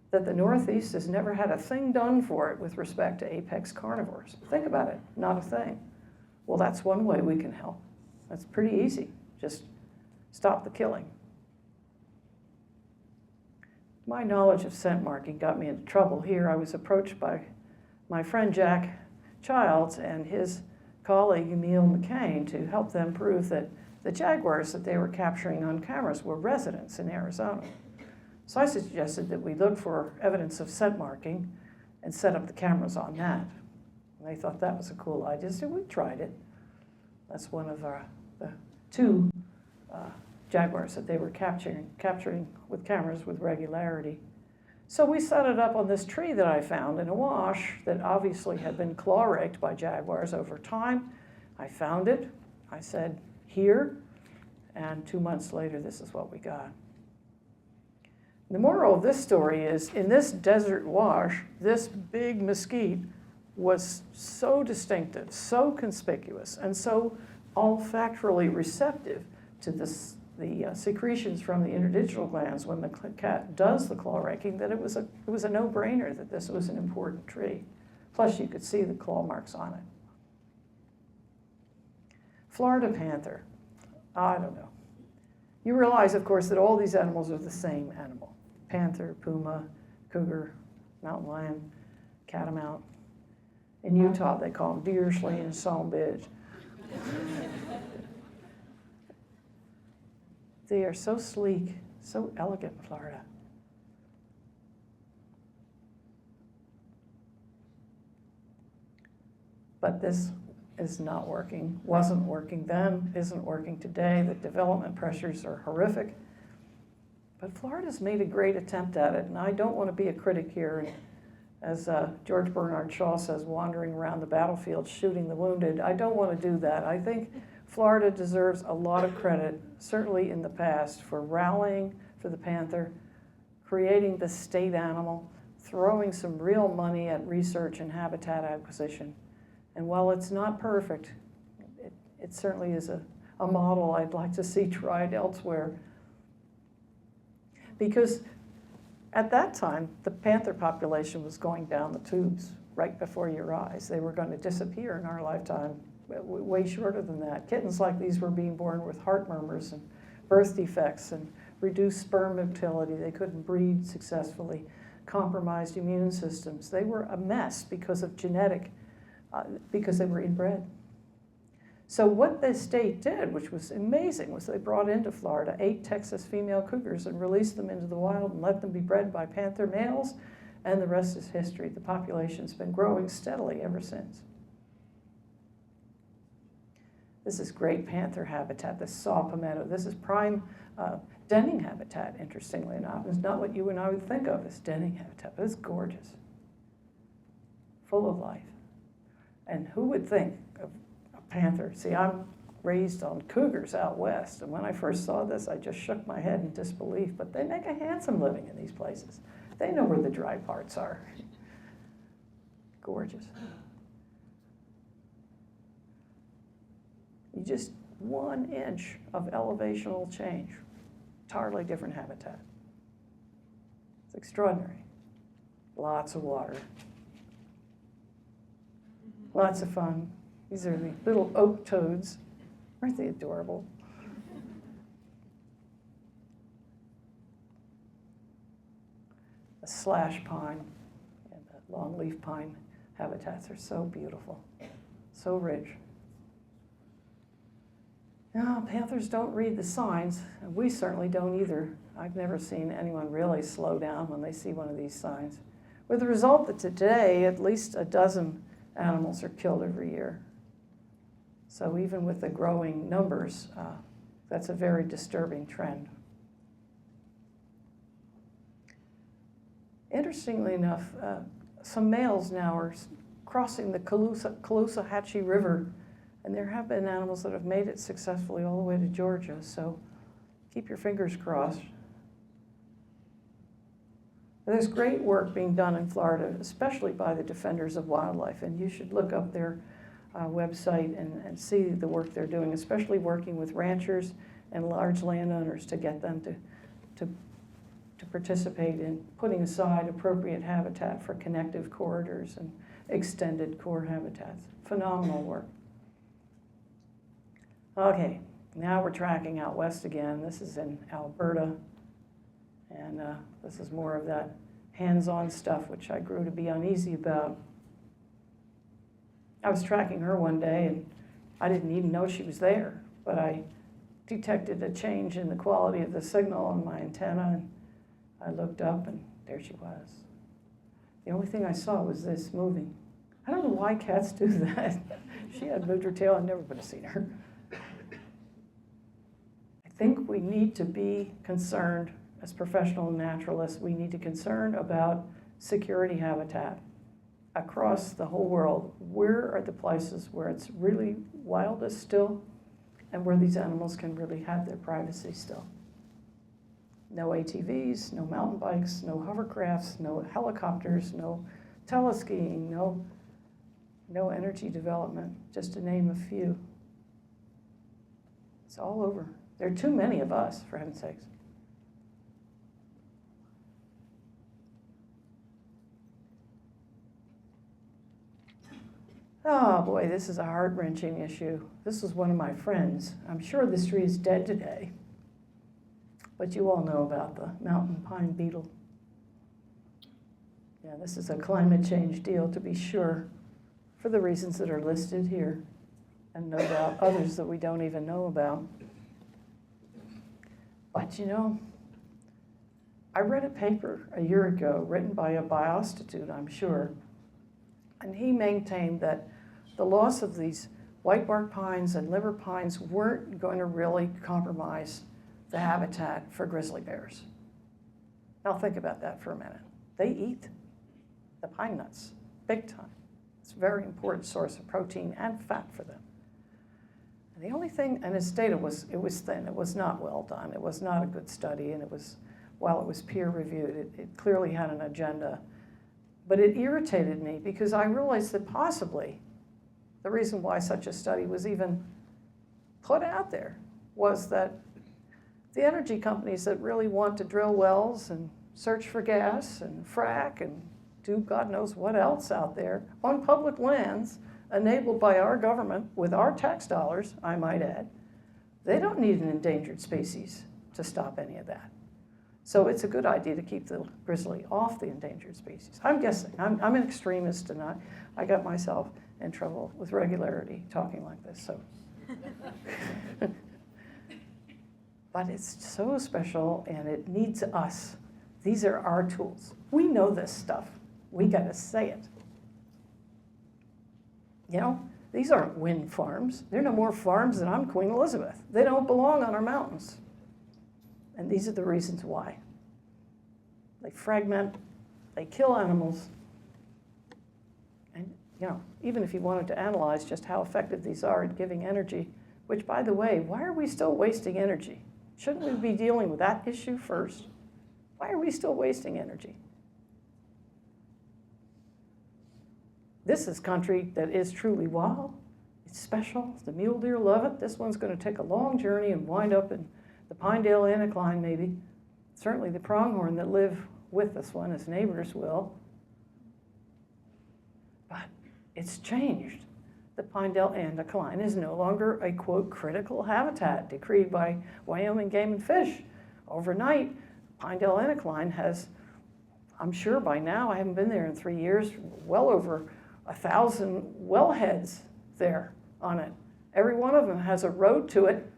that the Northeast has never had a thing done for it with respect to apex carnivores. Think about it, not a thing. Well, that's one way we can help. That's pretty easy, just stop the killing. My knowledge of scent marking got me into trouble here. I was approached by my friend Jack Childs and his colleague Emil McCain to help them prove that the jaguars that they were capturing on cameras were residents in Arizona. So I suggested that we look for evidence of scent marking and set up the cameras on that. And they thought that was a cool idea, so we tried it. That's one of the two jaguars that they were capturing with cameras with regularity. So we set it up on this tree that I found in a wash that obviously had been claw raked by jaguars over time. I found it. I said, here, and 2 months later, this is what we got. The moral of this story is, in this desert wash, this big mesquite was so distinctive, so conspicuous, and so olfactorily receptive to this secretions from the interdigital glands when the cat does the claw raking, that it was a no-brainer that this was an important tree. Plus, you could see the claw marks on it. Florida panther. I don't know. You realize, of course, that all these animals are the same animal. Panther, puma, cougar, mountain lion, catamount. In Utah, they call them deersley and songbidge. They are so sleek, so elegant in Florida. But this is not working, wasn't working then, isn't working today. The development pressures are horrific. But Florida's made a great attempt at it, and I don't want to be a critic here. As George Bernard Shaw says, wandering around the battlefield, shooting the wounded. I don't want to do that. I think Florida deserves a lot of credit, certainly in the past, for rallying for the panther, creating the state animal, throwing some real money at research and habitat acquisition. And while it's not perfect, it certainly is a model I'd like to see tried elsewhere. Because at that time, the panther population was going down the tubes right before your eyes. They were going to disappear in our lifetime, way shorter than that. Kittens like these were being born with heart murmurs and birth defects and reduced sperm motility. They couldn't breed successfully, compromised immune systems. They were a mess because of because they were inbred. So what the state did, which was amazing, was they brought into Florida 8 Texas female cougars and released them into the wild and let them be bred by panther males, and the rest is history. The population's been growing steadily ever since. This is great panther habitat, this saw palmetto. This is prime denning habitat, interestingly enough. It's not what you and I would think of as denning habitat, but it's gorgeous, full of life. And who would think of panther? See, I'm raised on cougars out west, and when I first saw this, I just shook my head in disbelief, but they make a handsome living in these places. They know where the dry parts are. Gorgeous. You just 1 inch of elevational change, entirely different habitat. It's extraordinary. Lots of water. Lots of fun. These are the little oak toads. Aren't they adorable? The slash pine and the longleaf pine habitats are so beautiful, so rich. No, panthers don't read the signs, and we certainly don't either. I've never seen anyone really slow down when they see one of these signs. With the result that today, at least a dozen animals are killed every year. So even with the growing numbers, that's a very disturbing trend. Interestingly enough, some males now are crossing the Caloosahatchee River, and there have been animals that have made it successfully all the way to Georgia, so keep your fingers crossed. There's great work being done in Florida, especially by the Defenders of Wildlife, and you should look up their website and see the work they're doing, especially working with ranchers and large landowners to get them to participate in putting aside appropriate habitat for connective corridors and extended core habitats. Phenomenal work. Okay, now we're tracking out west again. This is in Alberta, and this is more of that hands-on stuff, which I grew to be uneasy about. I was tracking her one day, and I didn't even know she was there, but I detected a change in the quality of the signal on my antenna, and I looked up, and there she was. The only thing I saw was this moving. I don't know why cats do that. If she had moved her tail, I never would have seen her. I think we need to be concerned, as professional naturalists, we need to concern about security habitat across the whole world. Where are the places where it's really wildest still, and where these animals can really have their privacy still? No ATVs, no mountain bikes, no hovercrafts, no helicopters, no teleskiing, no energy development, just to name a few. It's all over. There are too many of us, for heaven's sakes. Oh boy, this is a heart-wrenching issue. This is one of my friends. I'm sure this tree is dead today, but you all know about the mountain pine beetle. Yeah, this is a climate change deal, to be sure, for the reasons that are listed here, and no doubt others that we don't even know about. But you know, I read a paper a year ago written by a biostitute, I'm sure, and he maintained that the loss of these whitebark pines and liver pines weren't going to really compromise the habitat for grizzly bears. Now think about that for a minute. They eat the pine nuts, big time. It's a very important source of protein and fat for them. And the only thing, and his data was, it was thin, it was not well done, it was not a good study, and it was, while it was peer reviewed, it clearly had an agenda. But it irritated me because I realized that possibly the reason why such a study was even put out there was that the energy companies that really want to drill wells and search for gas and frack and do God knows what else out there on public lands enabled by our government with our tax dollars, I might add, they don't need an endangered species to stop any of that. So it's a good idea to keep the grizzly off the endangered species. I'm guessing. I'm an extremist, and I got myself in trouble with regularity talking like this. So, but it's so special, and it needs us. These are our tools. We know this stuff. We got to say it. You know, these aren't wind farms. They're no more farms than I'm Queen Elizabeth. They don't belong on our mountains. And these are the reasons why. They fragment, they kill animals. And, you know, even if you wanted to analyze just how effective these are at giving energy, which, by the way, why are we still wasting energy? Shouldn't we be dealing with that issue first? Why are we still wasting energy? This is country that is truly wild. It's special. The mule deer love it. This one's going to take a long journey and wind up in the Pinedale Anticline, maybe. Certainly the pronghorn that live with this one, his neighbors will. But it's changed. The Pinedale Anticline is no longer a, quote, critical habitat decreed by Wyoming Game and Fish. Overnight, Pinedale Anticline has, I'm sure by now, I haven't been there in 3 years, well over 1,000 wellheads there on it. Every one of them has a road to it.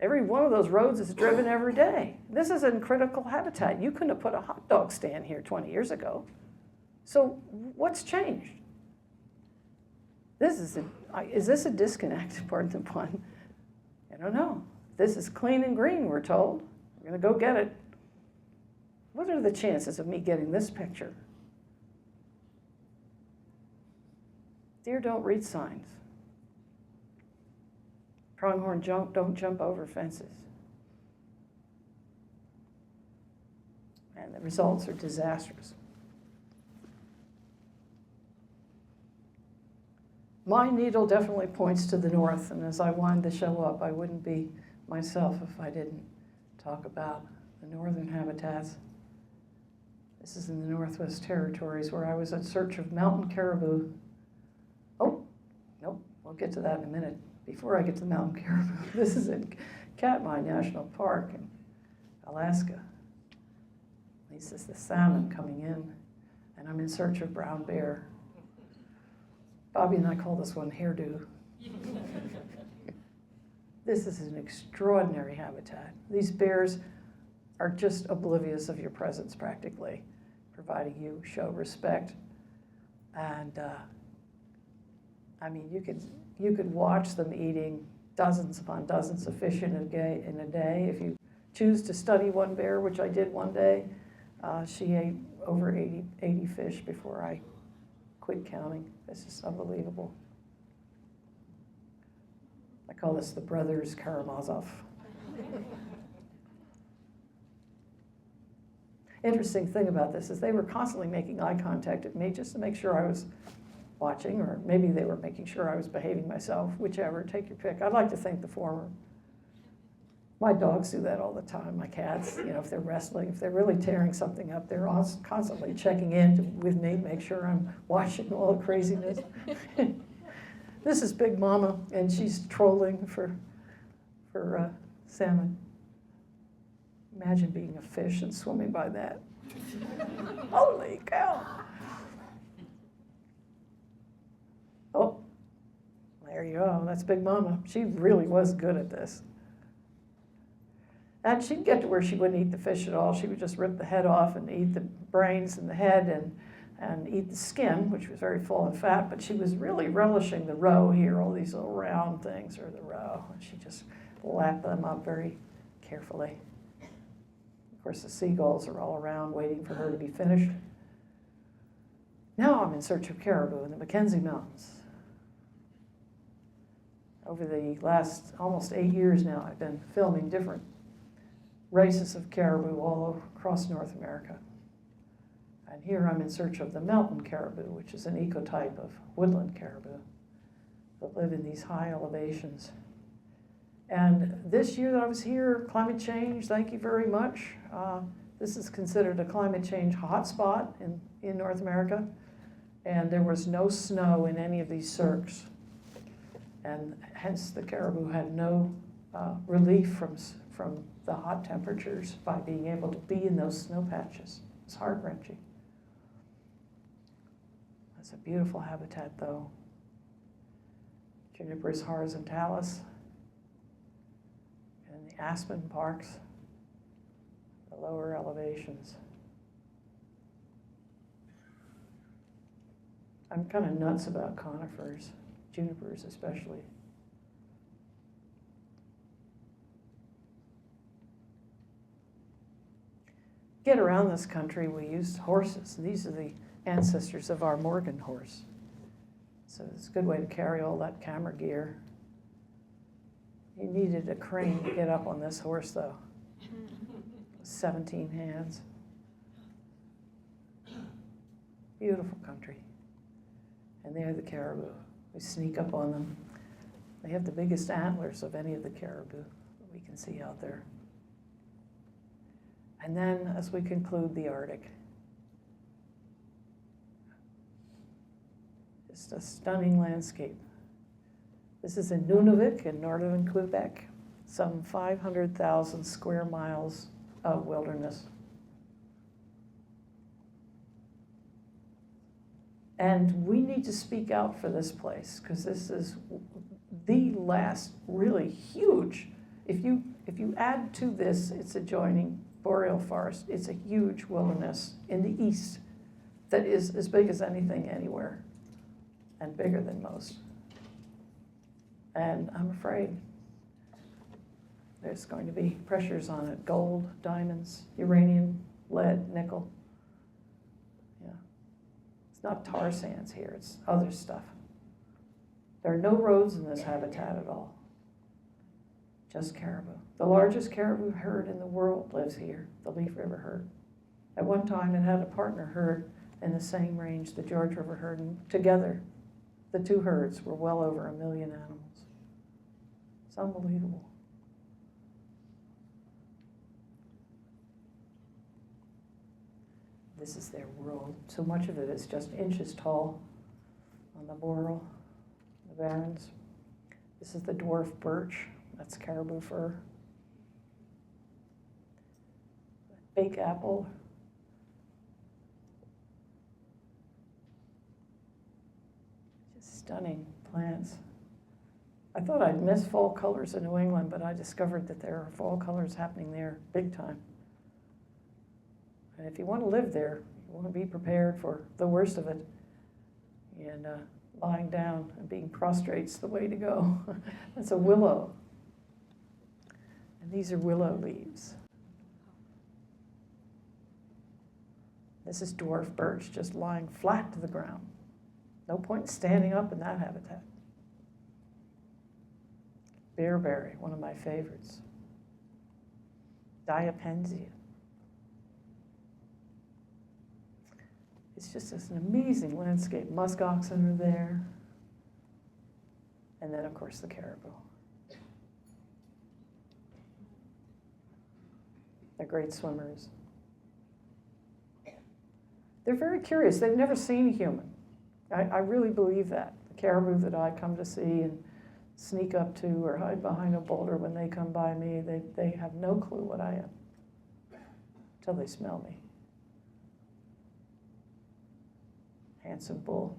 Every one of those roads is driven every day. This is in critical habitat. You couldn't have put a hot dog stand here 20 years ago. So what's changed? Is this a disconnect, pardon the pun? I don't know. This is clean and green, we're told. We're going to go get it. What are the chances of me getting this picture? Deer don't read signs. Pronghorn don't jump over fences. And the results are disastrous. My needle definitely points to the north, and as I wind the show up, I wouldn't be myself if I didn't talk about the northern habitats. This is in the Northwest Territories, where I was in search of mountain caribou. Oh, nope, we'll get to that in a minute. Before I get to the mountain caribou, this is in Katmai National Park in Alaska. This is the salmon coming in, and I'm in search of brown bear. Bobby and I call this one hairdo. This is an extraordinary habitat. These bears are just oblivious of your presence practically, providing you show respect. And I mean, you could watch them eating dozens upon dozens of fish in a day. If you choose to study one bear, which I did one day, she ate over 80 fish before I quit counting. It's just unbelievable. I call this the Brothers Karamazov. Interesting thing about this is they were constantly making eye contact at me just to make sure I was watching, or maybe they were making sure I was behaving myself, whichever, take your pick. I'd like to think the former. My dogs do that all the time, my cats, you know, if they're wrestling, if they're really tearing something up, they're constantly checking in with me to make sure I'm watching all the craziness. This is Big Mama, and she's trolling for salmon. Imagine being a fish and swimming by that. Holy cow. Oh, there you go, that's Big Mama. She really was good at this. And she'd get to where she wouldn't eat the fish at all. She would just rip the head off and eat the brains and the head and eat the skin, which was very full of fat, but she was really relishing the roe here, all these little round things are the roe. And she just lapped them up very carefully. Of course, the seagulls are all around waiting for her to be finished. Now I'm in search of caribou in the Mackenzie Mountains. Over the last almost 8 years now, I've been filming different races of caribou all across North America. And here I'm in search of the mountain caribou, which is an ecotype of woodland caribou that live in these high elevations. And this year that I was here, climate change, thank you very much. This is considered a climate change hotspot in North America. And there was no snow in any of these cirques. And hence the caribou had no relief from the hot temperatures by being able to be in those snow patches. It's heart-wrenching. That's a beautiful habitat, though. Juniperus horizontalis and the aspen parks, the lower elevations. I'm kind of nuts about conifers, junipers especially. Get around this country, we used horses. These are the ancestors of our Morgan horse. So it's a good way to carry all that camera gear. You needed a crane to get up on this horse, though. 17 hands. Beautiful country. And there are the caribou. We sneak up on them. They have the biggest antlers of any of the caribou that we can see out there. And then, as we conclude, the Arctic. Just a stunning landscape. This is in Nunavik in northern Quebec, some 500,000 square miles of wilderness. And we need to speak out for this place, because this is the last really huge, if you add to this its adjoining boreal forest, it's a huge wilderness in the east that is as big as anything anywhere and bigger than most. And I'm afraid there's going to be pressures on it. Gold, diamonds, uranium, lead, nickel. Yeah. It's not tar sands here, it's other stuff. There are no roads in this habitat at all. Just caribou. The largest caribou herd in the world lives here, the Leaf River herd. At one time, it had a partner herd in the same range, the George River herd, and together, the two herds were well over 1 million animals. It's unbelievable. This is their world. So much of it is just inches tall on the boreal, the barrens. This is the dwarf birch. That's caribou fur. Bake apple. Just stunning plants. I thought I'd miss fall colors in New England, but I discovered that there are fall colors happening there big time. And if you want to live there, you want to be prepared for the worst of it. And lying down and being prostrate's the way to go. That's a willow. And these are willow leaves. This is dwarf birch just lying flat to the ground. No point in standing up in that habitat. Bearberry, one of my favorites. Diapensia. It's just an amazing landscape. Musk oxen are there. And then, of course, the caribou. They're great swimmers. They're very curious. They've never seen a human. I really believe that. The caribou that I come to see and sneak up to or hide behind a boulder when they come by me, they have no clue what I am until they smell me. Handsome bull.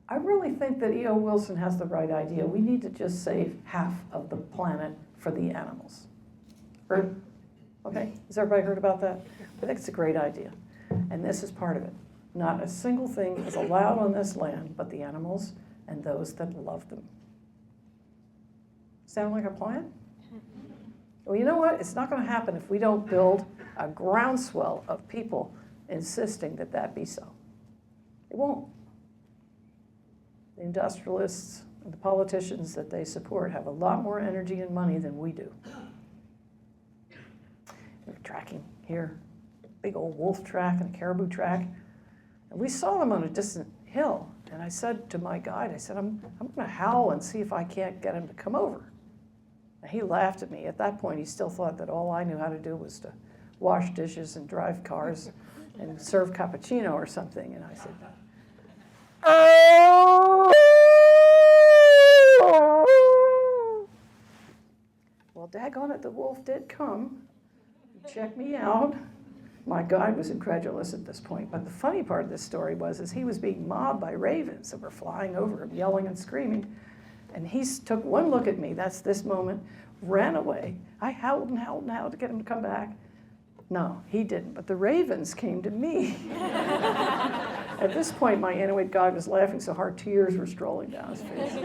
I really think that E.O. Wilson has the right idea. We need to just save half of the planet for the animals. Heard? Okay, has everybody heard about that? I think it's a great idea. And this is part of it. Not a single thing is allowed on this land but the animals and those that love them. Sound like a plan? Well, you know what? It's not going to happen if we don't build a groundswell of people insisting that that be so. It won't. The industrialists and the politicians that they support have a lot more energy and money than we do. We're tracking here, big old wolf track and a caribou track. And we saw them on a distant hill. And I said to my guide, I said, I'm going to howl and see if I can't get him to come over. And he laughed at me. At that point, he still thought that all I knew how to do was to wash dishes and drive cars and serve cappuccino or something. And I said, oh! Well, daggone it, the wolf did come. Check me out. My guide was incredulous at this point, but the funny part of this story is he was being mobbed by ravens that were flying over him, yelling and screaming, and he took one look at me, that's this moment, ran away. I howled and howled and howled to get him to come back. No, he didn't, but the ravens came to me. At this point, my Inuit guide was laughing so hard tears were strolling down his face.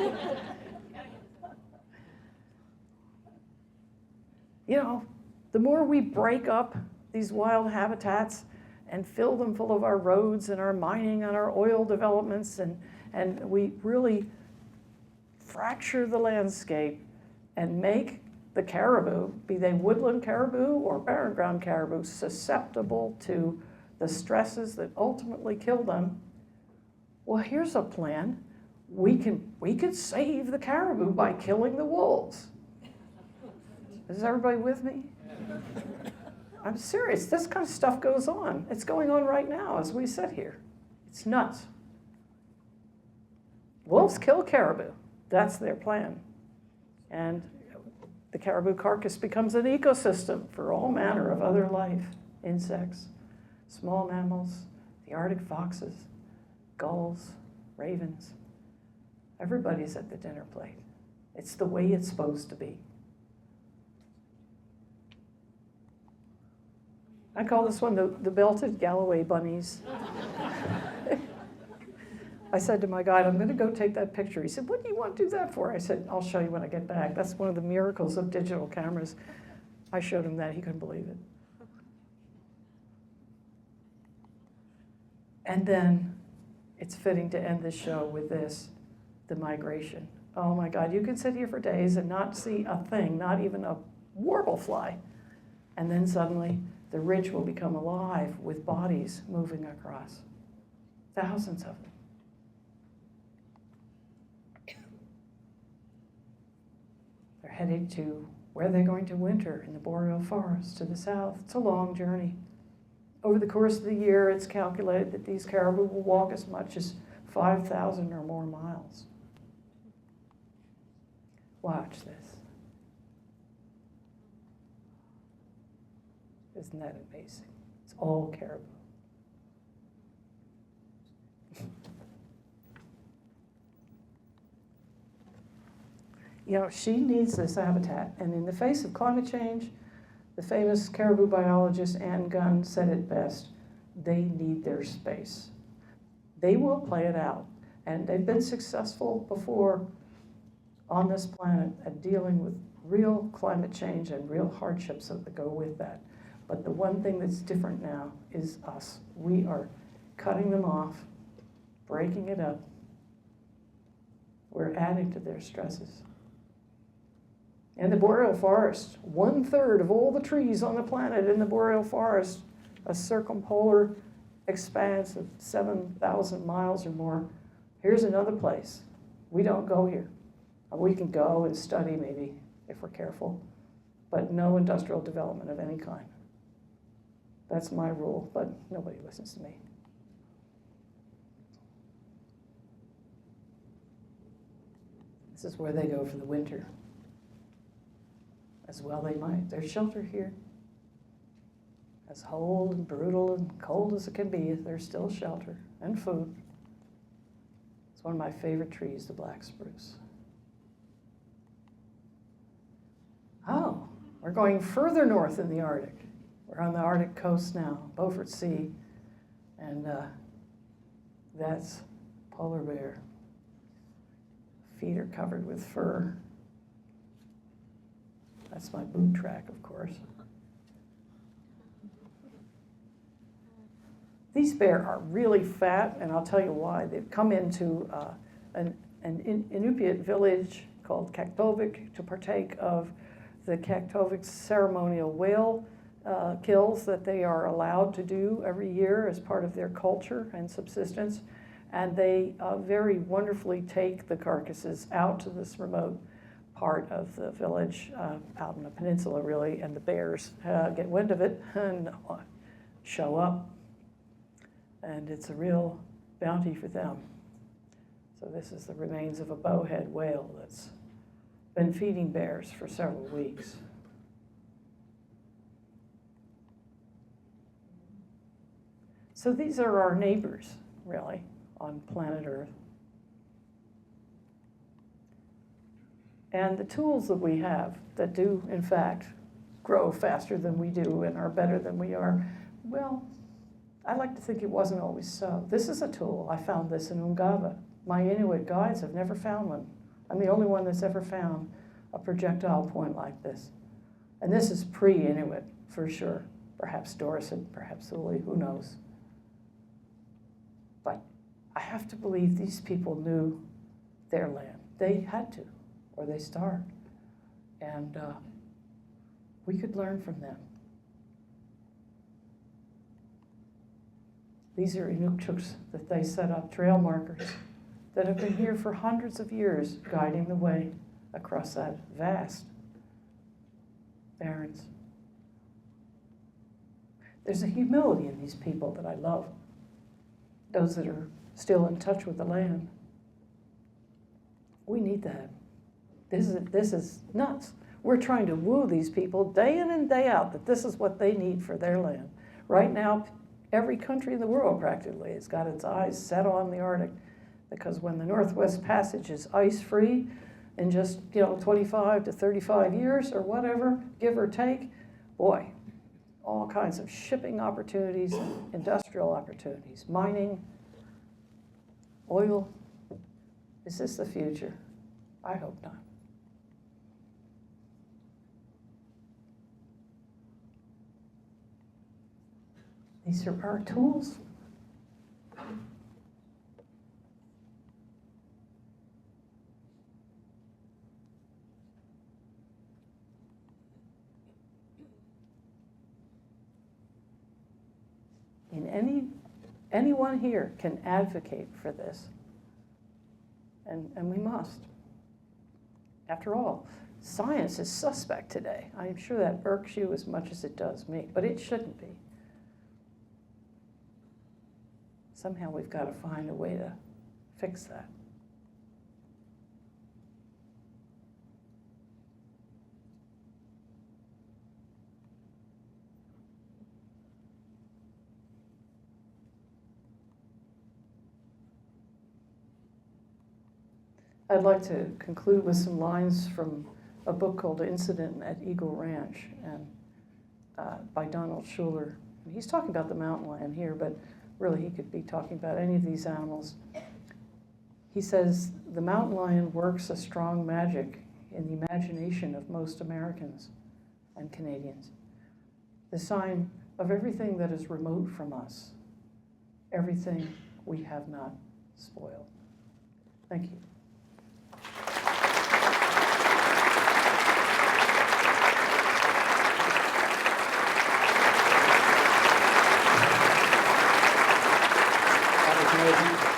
You know, the more we break up these wild habitats and fill them full of our roads and our mining and our oil developments, and we really fracture the landscape and make the caribou, be they woodland caribou or barren ground caribou, susceptible to the stresses that ultimately kill them. Well, here's a plan. We could save the caribou by killing the wolves. Is everybody with me? I'm serious. This kind of stuff goes on. It's going on right now as we sit here. It's nuts. Wolves kill caribou. That's their plan. And the caribou carcass becomes an ecosystem for all manner of other life, insects, small mammals, the Arctic foxes, gulls, ravens. Everybody's at the dinner plate. It's the way it's supposed to be. I call this one the belted Galloway bunnies. I said to my guide, I'm going to go take that picture. He said, what do you want to do that for? I said, I'll show you when I get back. That's one of the miracles of digital cameras. I showed him that. He couldn't believe it. And then it's fitting to end this show with this, the migration. Oh my God, you can sit here for days and not see a thing, not even a warble fly. And then suddenly, the ridge will become alive with bodies moving across. Thousands of them. They're headed to where they're going to winter in the boreal forest to the south. It's a long journey. Over the course of the year, it's calculated that these caribou will walk as much as 5,000 or more miles. Watch this. Isn't that amazing? It's all caribou. You know, she needs this habitat. And in the face of climate change, the famous caribou biologist Ann Gunn said it best, they need their space. They will play it out. And they've been successful before on this planet at dealing with real climate change and real hardships that go with that. But the one thing that's different now is us. We are cutting them off, breaking it up. We're adding to their stresses. In the boreal forest, 1/3 of all the trees on the planet in the boreal forest, a circumpolar expanse of 7,000 miles or more. Here's another place. We don't go here. We can go and study maybe if we're careful, but no industrial development of any kind. That's my rule, but nobody listens to me. This is where they go for the winter. As well they might. There's shelter here. As cold and brutal and cold as it can be, there's still shelter and food. It's one of my favorite trees, the black spruce. Oh, we're going further north in the Arctic. We're on the Arctic coast now, Beaufort Sea, and that's polar bear. Feet are covered with fur. That's my boot track, of course. These bear are really fat, and I'll tell you why. They've come into an Inupiat village called Kaktovik to partake of the Kaktovik ceremonial whale kills that they are allowed to do every year as part of their culture and subsistence. And they very wonderfully take the carcasses out to this remote part of the village, out in the peninsula really, and the bears get wind of it and show up. And it's a real bounty for them. So this is the remains of a bowhead whale that's been feeding bears for several weeks. So these are our neighbors, really, on planet Earth. And the tools that we have that do, in fact, grow faster than we do and are better than we are, well, I like to think it wasn't always so. This is a tool. I found this in Ungava. My Inuit guides have never found one. I'm the only one that's ever found a projectile point like this. And this is pre-Inuit, for sure. Perhaps Dorset, perhaps Uli, who knows. But I have to believe these people knew their land. They had to, or they starved. And we could learn from them. These are Inukjuks that they set up, trail markers, that have been here for hundreds of years, guiding the way across that vast barrens. There's a humility in these people that I love, those that are still in touch with the land. We need that. This is nuts. We're trying to woo these people day in and day out that this is what they need for their land. Right now, every country in the world practically has got its eyes set on the Arctic, because when the Northwest Passage is ice-free in just 25 to 35 years or whatever, give or take, boy, all kinds of shipping opportunities, industrial opportunities, mining, oil. Is this the future? I hope not. These are our tools. And anyone here can advocate for this. And we must. After all, science is suspect today. I'm sure that irks you as much as it does me, but it shouldn't be. Somehow we've got to find a way to fix that. I'd like to conclude with some lines from a book called Incident at Eagle Ranch and by Donald Schuler. He's talking about the mountain lion here, but really he could be talking about any of these animals. He says, the mountain lion works a strong magic in the imagination of most Americans and Canadians. The sign of everything that is remote from us, everything we have not spoiled. Thank you. That was amazing.